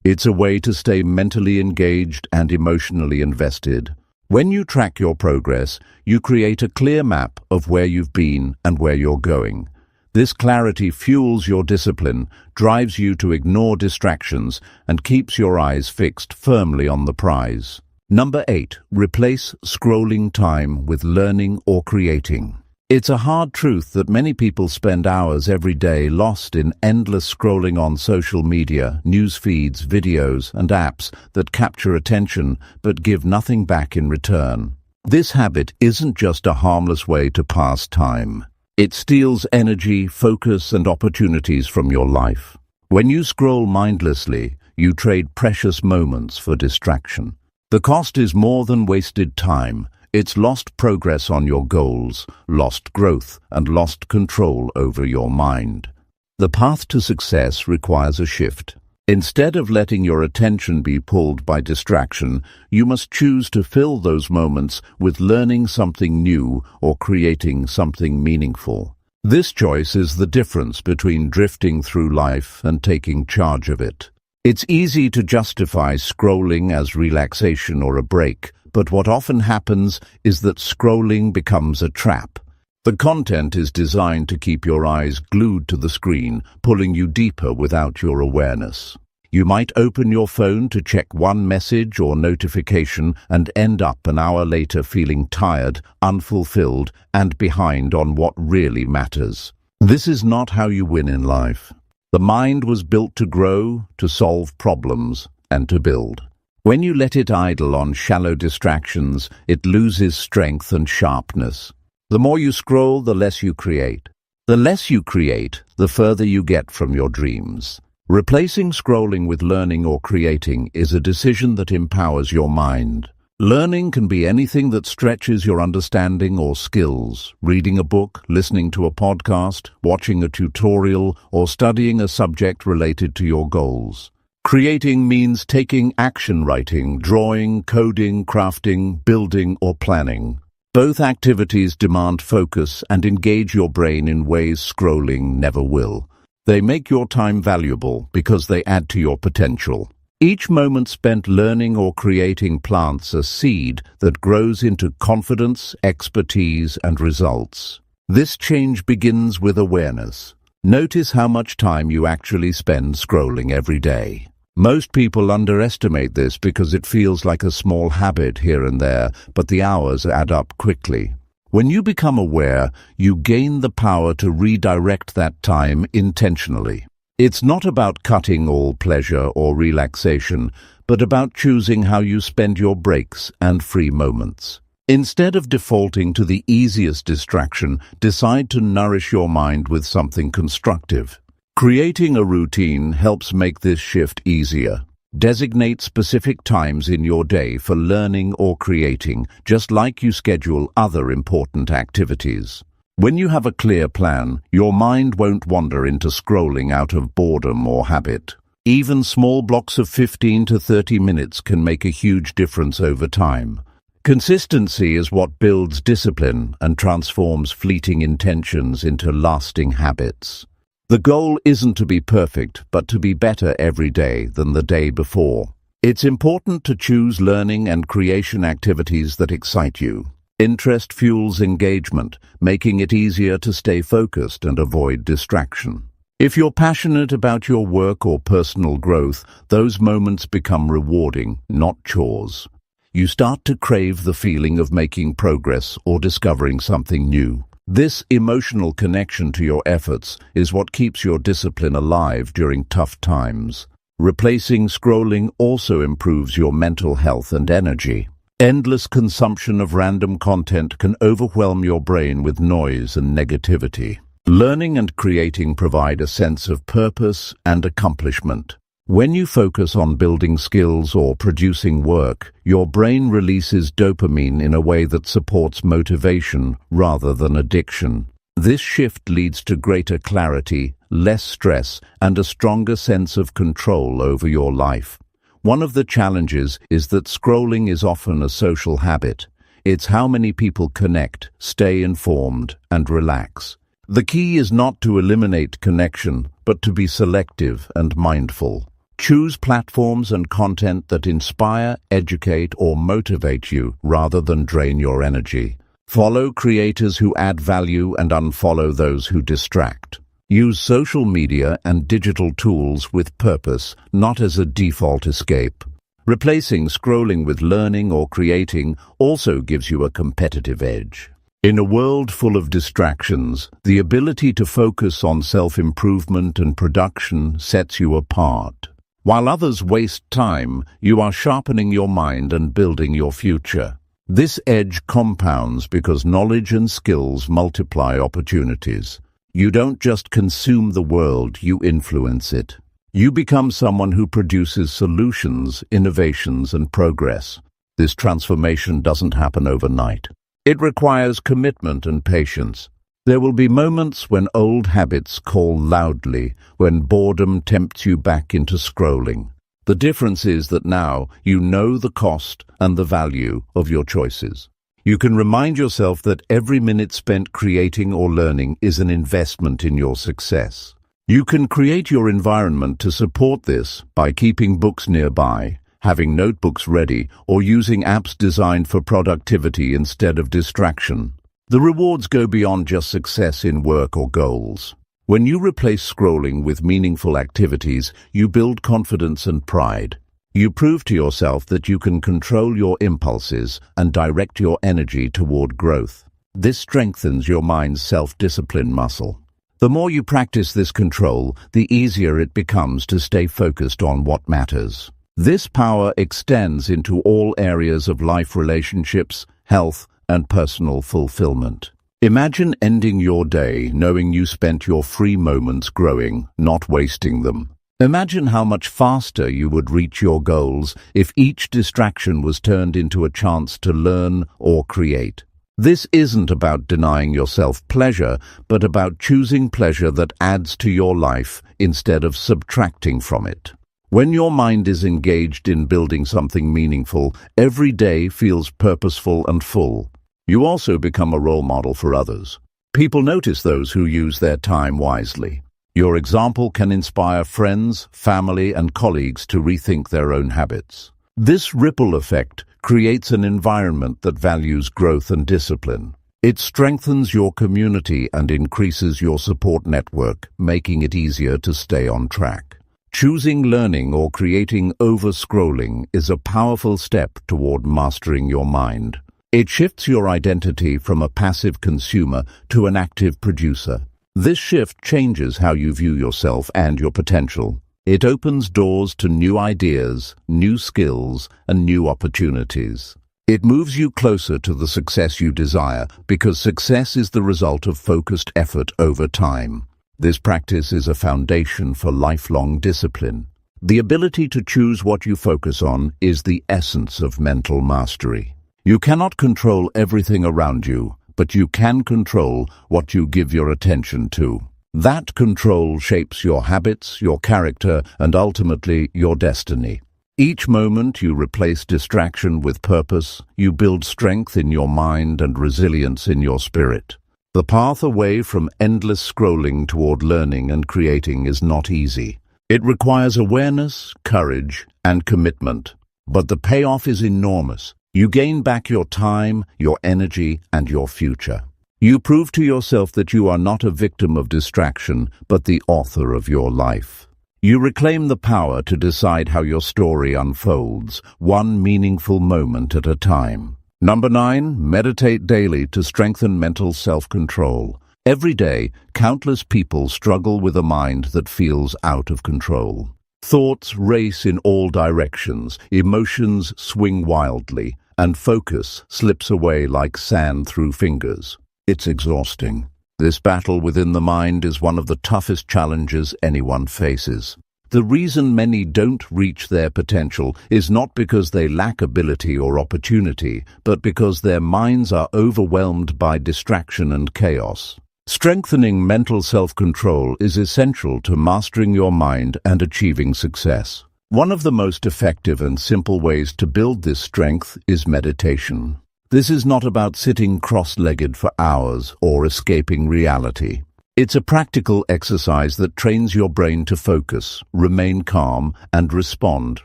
It's a way to stay mentally engaged and emotionally invested. When you track your progress, you create a clear map of where you've been and where you're going. This clarity fuels your discipline, drives you to ignore distractions, and keeps your eyes fixed firmly on the prize. Number 8. Replace scrolling time with learning or creating. It's a hard truth that many people spend hours every day lost in endless scrolling on social media, news feeds, videos, and apps that capture attention but give nothing back in return. This habit isn't just a harmless way to pass time. It steals energy, focus, and opportunities from your life. When you scroll mindlessly, you trade precious moments for distraction. The cost is more than wasted time. It's lost progress on your goals, lost growth, and lost control over your mind. The path to success requires a shift. Instead of letting your attention be pulled by distraction, you must choose to fill those moments with learning something new or creating something meaningful. This choice is the difference between drifting through life and taking charge of it. It's easy to justify scrolling as relaxation or a break, but what often happens is that scrolling becomes a trap. The content is designed to keep your eyes glued to the screen, pulling you deeper without your awareness. You might open your phone to check one message or notification and end up an hour later feeling tired, unfulfilled, and behind on what really matters. This is not how you win in life. The mind was built to grow, to solve problems, and to build. When you let it idle on shallow distractions, it loses strength and sharpness. The more you scroll, the less you create. The less you create, the further you get from your dreams. Replacing scrolling with learning or creating is a decision that empowers your mind. Learning can be anything that stretches your understanding or skills. Reading a book, listening to a podcast, watching a tutorial, or studying a subject related to your goals. Creating means taking action: writing, drawing, coding, crafting, building, or planning. Both activities demand focus and engage your brain in ways scrolling never will. They make your time valuable because they add to your potential. Each moment spent learning or creating plants a seed that grows into confidence, expertise, and results. This change begins with awareness. Notice how much time you actually spend scrolling every day. Most people underestimate this because it feels like a small habit here and there, but the hours add up quickly. When you become aware, you gain the power to redirect that time intentionally. It's not about cutting all pleasure or relaxation, but about choosing how you spend your breaks and free moments. Instead of defaulting to the easiest distraction, decide to nourish your mind with something constructive. Creating a routine helps make this shift easier. Designate specific times in your day for learning or creating, just like you schedule other important activities. When you have a clear plan, your mind won't wander into scrolling out of boredom or habit. Even small blocks of 15 to 30 minutes can make a huge difference over time. Consistency is what builds discipline and transforms fleeting intentions into lasting habits. The goal isn't to be perfect, but to be better every day than the day before. It's important to choose learning and creation activities that excite you. Interest fuels engagement, making it easier to stay focused and avoid distraction. If you're passionate about your work or personal growth, those moments become rewarding, not chores. You start to crave the feeling of making progress or discovering something new. This emotional connection to your efforts is what keeps your discipline alive during tough times. Replacing scrolling also improves your mental health and energy. Endless consumption of random content can overwhelm your brain with noise and negativity. Learning and creating provide a sense of purpose and accomplishment. When you focus on building skills or producing work, your brain releases dopamine in a way that supports motivation rather than addiction. This shift leads to greater clarity, less stress, and a stronger sense of control over your life. One of the challenges is that scrolling is often a social habit. It's how many people connect, stay informed, and relax. The key is not to eliminate connection, but to be selective and mindful. Choose platforms and content that inspire, educate, or motivate you rather than drain your energy. Follow creators who add value and unfollow those who distract. Use social media and digital tools with purpose, not as a default escape. Replacing scrolling with learning or creating also gives you a competitive edge. In a world full of distractions, the ability to focus on self-improvement and production sets you apart. While others waste time, you are sharpening your mind and building your future. This edge compounds because knowledge and skills multiply opportunities. You don't just consume the world, you influence it. You become someone who produces solutions, innovations, and progress. This transformation doesn't happen overnight. It requires commitment and patience. There will be moments when old habits call loudly, when boredom tempts you back into scrolling. The difference is that now you know the cost and the value of your choices. You can remind yourself that every minute spent creating or learning is an investment in your success. You can create your environment to support this by keeping books nearby, having notebooks ready, or using apps designed for productivity instead of distraction. The rewards go beyond just success in work or goals. When you replace scrolling with meaningful activities, you build confidence and pride. You prove to yourself that you can control your impulses and direct your energy toward growth. This strengthens your mind's self-discipline muscle. The more you practice this control, the easier it becomes to stay focused on what matters. This power extends into all areas of life: relationships, health, and personal fulfillment. Imagine ending your day knowing you spent your free moments growing, not wasting them. Imagine how much faster you would reach your goals if each distraction was turned into a chance to learn or create. This isn't about denying yourself pleasure, but about choosing pleasure that adds to your life instead of subtracting from it. When your mind is engaged in building something meaningful, every day feels purposeful and full. You also become a role model for others. People notice those who use their time wisely. Your example can inspire friends, family, and colleagues to rethink their own habits. This ripple effect creates an environment that values growth and discipline. It strengthens your community and increases your support network, making it easier to stay on track. Choosing learning or creating over scrolling is a powerful step toward mastering your mind. It shifts your identity from a passive consumer to an active producer. This shift changes how you view yourself and your potential. It opens doors to new ideas, new skills, and new opportunities. It moves you closer to the success you desire, because success is the result of focused effort over time. This practice is a foundation for lifelong discipline. The ability to choose what you focus on is the essence of mental mastery. You cannot control everything around you, but you can control what you give your attention to. That control shapes your habits, your character, and ultimately your destiny. Each moment you replace distraction with purpose, you build strength in your mind and resilience in your spirit. The path away from endless scrolling toward learning and creating is not easy. It requires awareness, courage, and commitment. But the payoff is enormous. You gain back your time, your energy, and your future. You prove to yourself that you are not a victim of distraction, but the author of your life. You reclaim the power to decide how your story unfolds, one meaningful moment at a time. Number 9, meditate daily to strengthen mental self-control. Every day, countless people struggle with a mind that feels out of control. Thoughts race in all directions, emotions swing wildly, and focus slips away like sand through fingers. It's exhausting. This battle within the mind is one of the toughest challenges anyone faces. The reason many don't reach their potential is not because they lack ability or opportunity, but because their minds are overwhelmed by distraction and chaos. Strengthening mental self-control is essential to mastering your mind and achieving success. One of the most effective and simple ways to build this strength is meditation. This is not about sitting cross-legged for hours or escaping reality. It's a practical exercise that trains your brain to focus, remain calm, and respond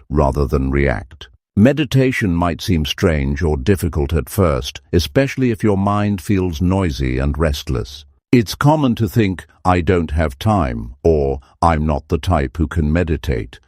rather than react. Meditation might seem strange or difficult at first, especially if your mind feels noisy and restless. It's common to think, "I don't have time," or "I'm not the type who can meditate."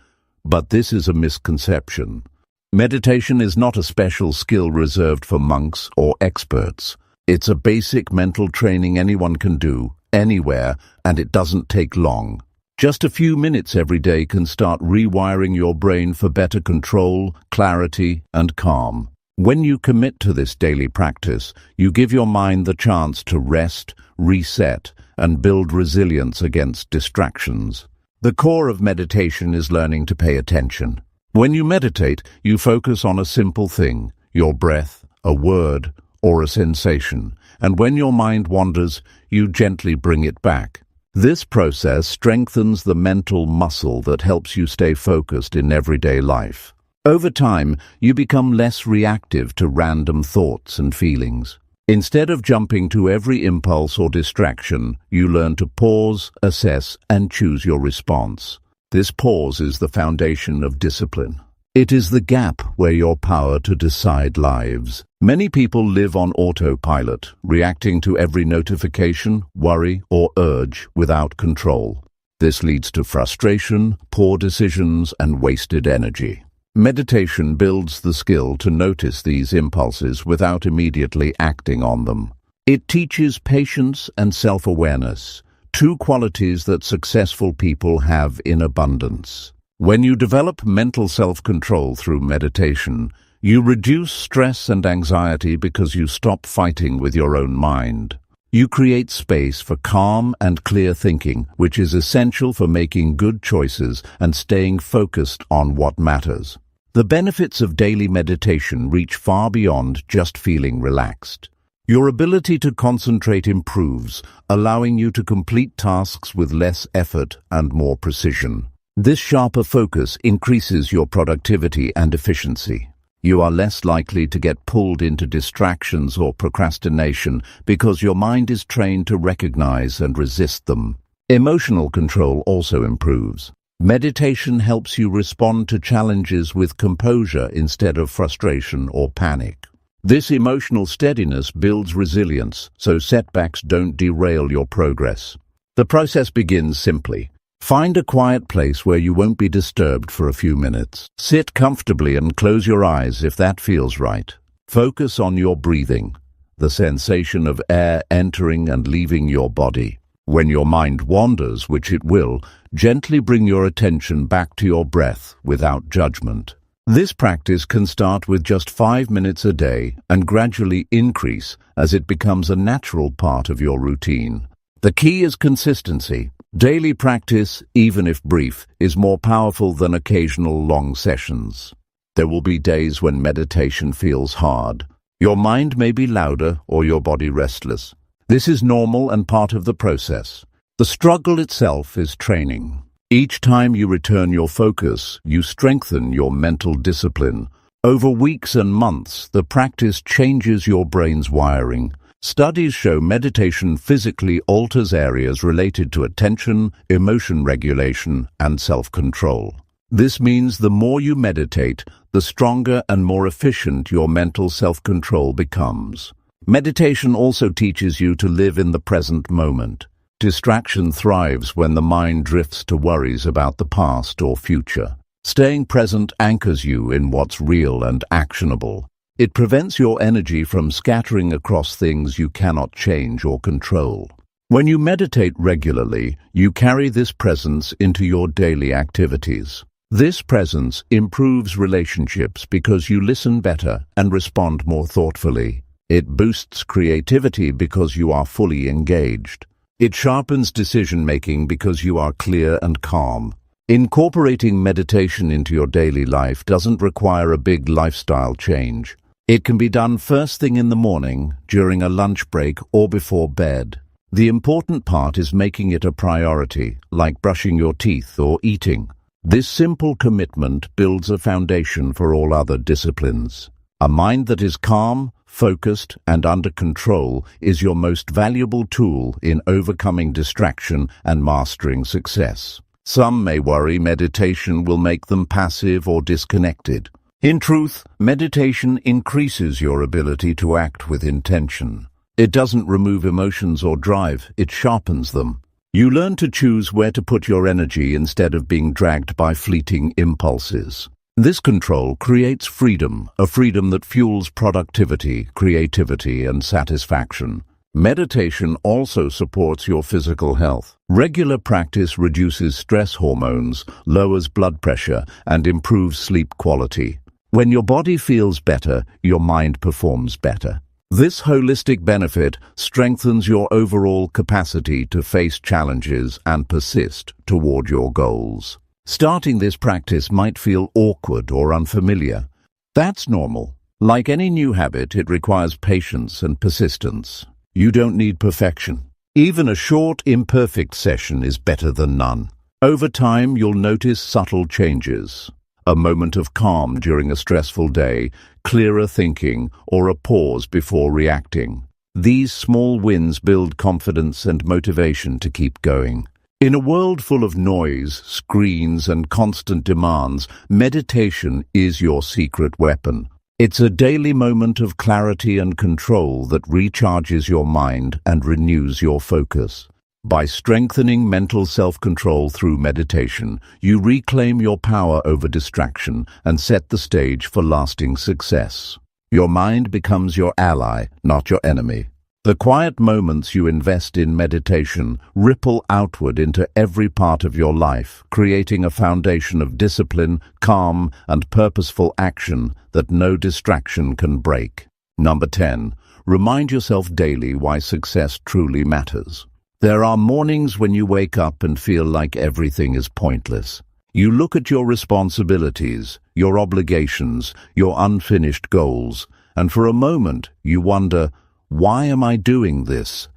But this is a misconception. Meditation is not a special skill reserved for monks or experts. It's a basic mental training anyone can do, anywhere, and it doesn't take long. Just a few minutes every day can start rewiring your brain for better control, clarity, and calm. When you commit to this daily practice, you give your mind the chance to rest, reset, and build resilience against distractions. The core of meditation is learning to pay attention. When you meditate, you focus on a simple thing, your breath, a word, or a sensation, and when your mind wanders, you gently bring it back. This process strengthens the mental muscle that helps you stay focused in everyday life. Over time, you become less reactive to random thoughts and feelings. Instead of jumping to every impulse or distraction, you learn to pause, assess, and choose your response. This pause is the foundation of discipline. It is the gap where your power to decide lives. Many people live on autopilot, reacting to every notification, worry, or urge without control. This leads to frustration, poor decisions, and wasted energy. Meditation builds the skill to notice these impulses without immediately acting on them. It teaches patience and self-awareness, two qualities that successful people have in abundance. When you develop mental self-control through meditation, you reduce stress and anxiety because you stop fighting with your own mind. You create space for calm and clear thinking, which is essential for making good choices and staying focused on what matters. The benefits of daily meditation reach far beyond just feeling relaxed. Your ability to concentrate improves, allowing you to complete tasks with less effort and more precision. This sharper focus increases your productivity and efficiency. You are less likely to get pulled into distractions or procrastination because your mind is trained to recognize and resist them. Emotional control also improves. Meditation helps you respond to challenges with composure instead of frustration or panic. This emotional steadiness builds resilience, so setbacks don't derail your progress. The process begins simply. Find a quiet place where you won't be disturbed for a few minutes. Sit comfortably and close your eyes if that feels right. Focus on your breathing, the sensation of air entering and leaving your body. When your mind wanders, which it will, gently bring your attention back to your breath without judgment. This practice can start with just 5 minutes a day and gradually increase as it becomes a natural part of your routine. The key is consistency. Daily practice, even if brief, is more powerful than occasional long sessions. There will be days when meditation feels hard. Your mind may be louder or your body restless. This is normal and part of the process. The struggle itself is training. Each time you return your focus, you strengthen your mental discipline. Over weeks and months, the practice changes your brain's wiring. Studies show meditation physically alters areas related to attention, emotion regulation, and self-control. This means the more you meditate, the stronger and more efficient your mental self-control becomes. Meditation also teaches you to live in the present moment. Distraction thrives when the mind drifts to worries about the past or future. Staying present anchors you in what's real and actionable. It prevents your energy from scattering across things you cannot change or control. When you meditate regularly, you carry this presence into your daily activities. This presence improves relationships because you listen better and respond more thoughtfully. It boosts creativity because you are fully engaged. It sharpens decision-making because you are clear and calm. Incorporating meditation into your daily life doesn't require a big lifestyle change. It can be done first thing in the morning, during a lunch break, or before bed. The important part is making it a priority, like brushing your teeth or eating. This simple commitment builds a foundation for all other disciplines. A mind that is calm, focused, and under control is your most valuable tool in overcoming distraction and mastering success. Some may worry meditation will make them passive or disconnected. In truth, meditation increases your ability to act with intention. It doesn't remove emotions or drive, it sharpens them. You learn to choose where to put your energy instead of being dragged by fleeting impulses. This control creates freedom, a freedom that fuels productivity, creativity, and satisfaction. Meditation also supports your physical health. Regular practice reduces stress hormones, lowers blood pressure, and improves sleep quality. When your body feels better, your mind performs better. This holistic benefit strengthens your overall capacity to face challenges and persist toward your goals. Starting this practice might feel awkward or unfamiliar. That's normal. Like any new habit, it requires patience and persistence. You don't need perfection. Even a short, imperfect session is better than none. Over time, you'll notice subtle changes. A moment of calm during a stressful day, clearer thinking, or a pause before reacting. These small wins build confidence and motivation to keep going. In a world full of noise, screens, and constant demands, meditation is your secret weapon. It's a daily moment of clarity and control that recharges your mind and renews your focus. By strengthening mental self-control through meditation, you reclaim your power over distraction and set the stage for lasting success. Your mind becomes your ally, not your enemy. The quiet moments you invest in meditation ripple outward into every part of your life, creating a foundation of discipline, calm, and purposeful action that no distraction can break. Number 10. Remind yourself daily why success truly matters. There are mornings when you wake up and feel like everything is pointless. You look at your responsibilities, your obligations, your unfinished goals, and for a moment you wonder, why am I doing this?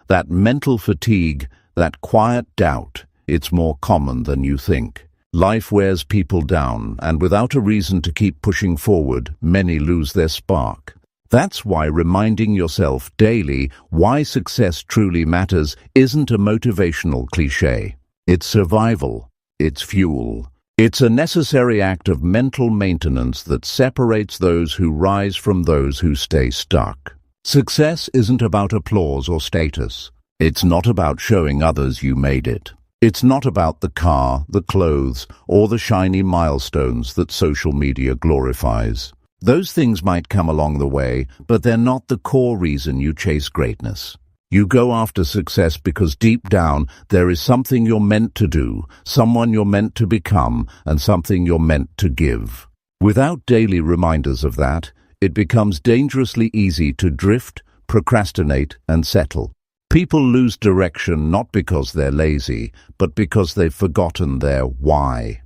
That mental fatigue, that quiet doubt, it's more common than you think. Life wears people down, and without a reason to keep pushing forward, many lose their spark. That's why reminding yourself daily why success truly matters isn't a motivational cliché. It's survival. It's fuel. It's a necessary act of mental maintenance that separates those who rise from those who stay stuck. Success isn't about applause or status. It's not about showing others you made it. It's not about the car, the clothes, or the shiny milestones that social media glorifies. Those things might come along the way, but they're not the core reason you chase greatness. You go after success because deep down there is something you're meant to do, someone you're meant to become, and something you're meant to give. Without daily reminders of that, it becomes dangerously easy to drift, procrastinate, and settle. People lose direction not because they're lazy, but because they've forgotten their why.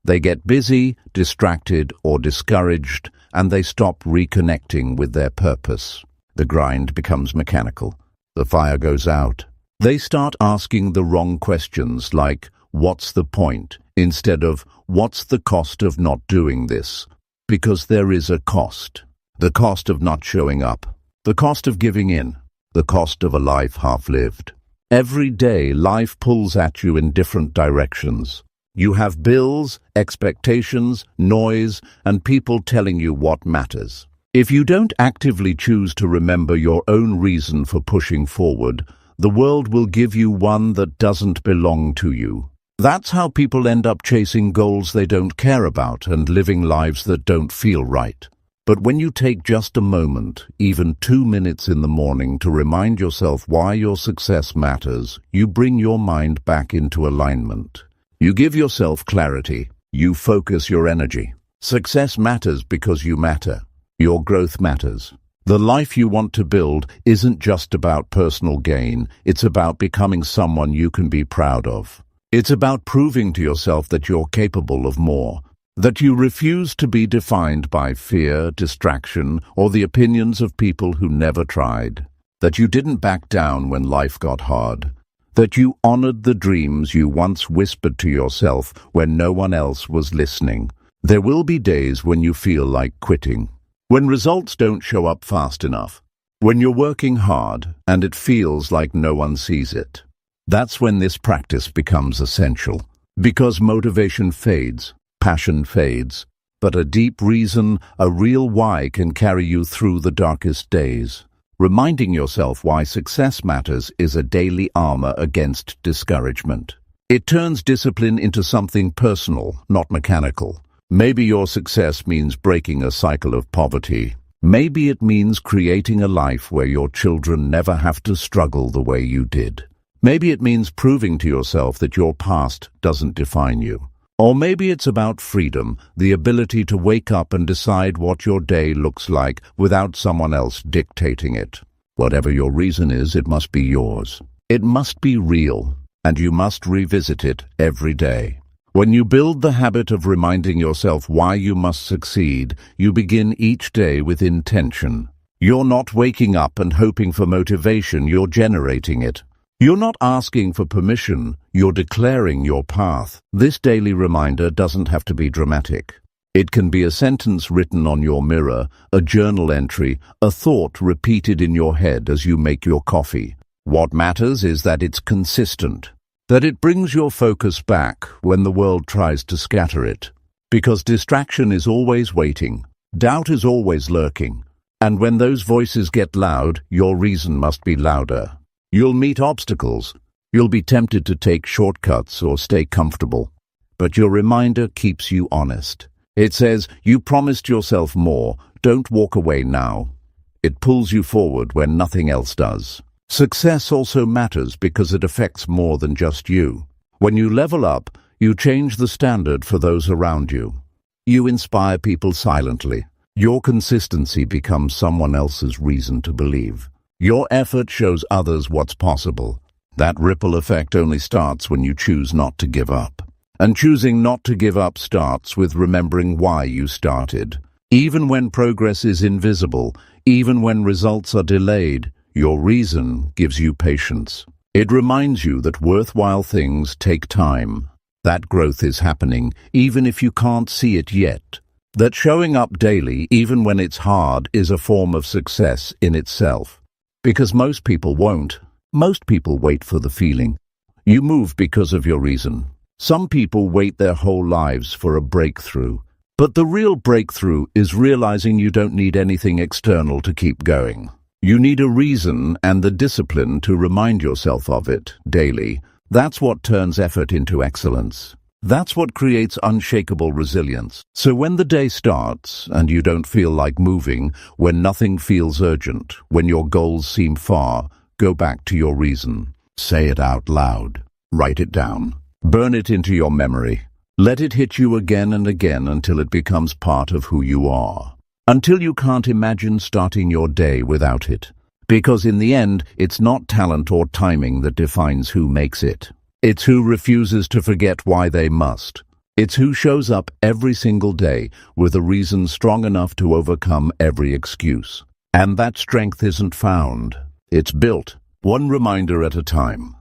They get busy, distracted, or discouraged, and they stop reconnecting with their purpose. The grind becomes mechanical. The fire goes out. They start asking the wrong questions like, what's the point? Instead of, what's the cost of not doing this? Because there is a cost. The cost of not showing up. The cost of giving in. The cost of a life half-lived. Every day, life pulls at you in different directions. You have bills, expectations, noise, and people telling you what matters. If you don't actively choose to remember your own reason for pushing forward, the world will give you one that doesn't belong to you. That's how people end up chasing goals they don't care about and living lives that don't feel right. But when you take just a moment, even 2 minutes in the morning, to remind yourself why your success matters, you bring your mind back into alignment. You give yourself clarity. You focus your energy. Success matters because you matter. Your growth matters. The life you want to build isn't just about personal gain. It's about becoming someone you can be proud of. It's about proving to yourself that you're capable of more, that you refuse to be defined by fear, distraction, or the opinions of people who never tried, that you didn't back down when life got hard, that you honored the dreams you once whispered to yourself when no one else was listening. There will be days when you feel like quitting, when results don't show up fast enough, when you're working hard and it feels like no one sees it. That's when this practice becomes essential, because motivation fades, passion fades, but a deep reason, a real why can carry you through the darkest days. Reminding yourself why success matters is a daily armor against discouragement. It turns discipline into something personal, not mechanical. Maybe your success means breaking a cycle of poverty. Maybe it means creating a life where your children never have to struggle the way you did. Maybe it means proving to yourself that your past doesn't define you. Or maybe it's about freedom, the ability to wake up and decide what your day looks like without someone else dictating it. Whatever your reason is, it must be yours. It must be real, and you must revisit it every day. When you build the habit of reminding yourself why you must succeed, you begin each day with intention. You're not waking up and hoping for motivation, you're generating it. You're not asking for permission, you're declaring your path. This daily reminder doesn't have to be dramatic. It can be a sentence written on your mirror, a journal entry, a thought repeated in your head as you make your coffee. What matters is that it's consistent, that it brings your focus back when the world tries to scatter it. Because distraction is always waiting, doubt is always lurking, and when those voices get loud, your reason must be louder. You'll meet obstacles, you'll be tempted to take shortcuts or stay comfortable, but your reminder keeps you honest. It says, you promised yourself more, don't walk away now. It pulls you forward when nothing else does. Success also matters because it affects more than just you. When you level up, you change the standard for those around you. You inspire people silently. Your consistency becomes someone else's reason to believe. Your effort shows others what's possible. That ripple effect only starts when you choose not to give up. And choosing not to give up starts with remembering why you started. Even when progress is invisible, even when results are delayed, your reason gives you patience. It reminds you that worthwhile things take time. That growth is happening, even if you can't see it yet. That showing up daily, even when it's hard, is a form of success in itself. Because most people won't. Most people wait for the feeling. You move because of your reason. Some people wait their whole lives for a breakthrough. But the real breakthrough is realizing you don't need anything external to keep going. You need a reason and the discipline to remind yourself of it daily. That's what turns effort into excellence. That's what creates unshakable resilience. So when the day starts and you don't feel like moving, when nothing feels urgent, when your goals seem far, go back to your reason. Say it out loud. Write it down. Burn it into your memory. Let it hit you again and again until it becomes part of who you are. Until you can't imagine starting your day without it. Because in the end, it's not talent or timing that defines who makes it. It's who refuses to forget why they must. It's who shows up every single day with a reason strong enough to overcome every excuse. And that strength isn't found. It's built, one reminder at a time.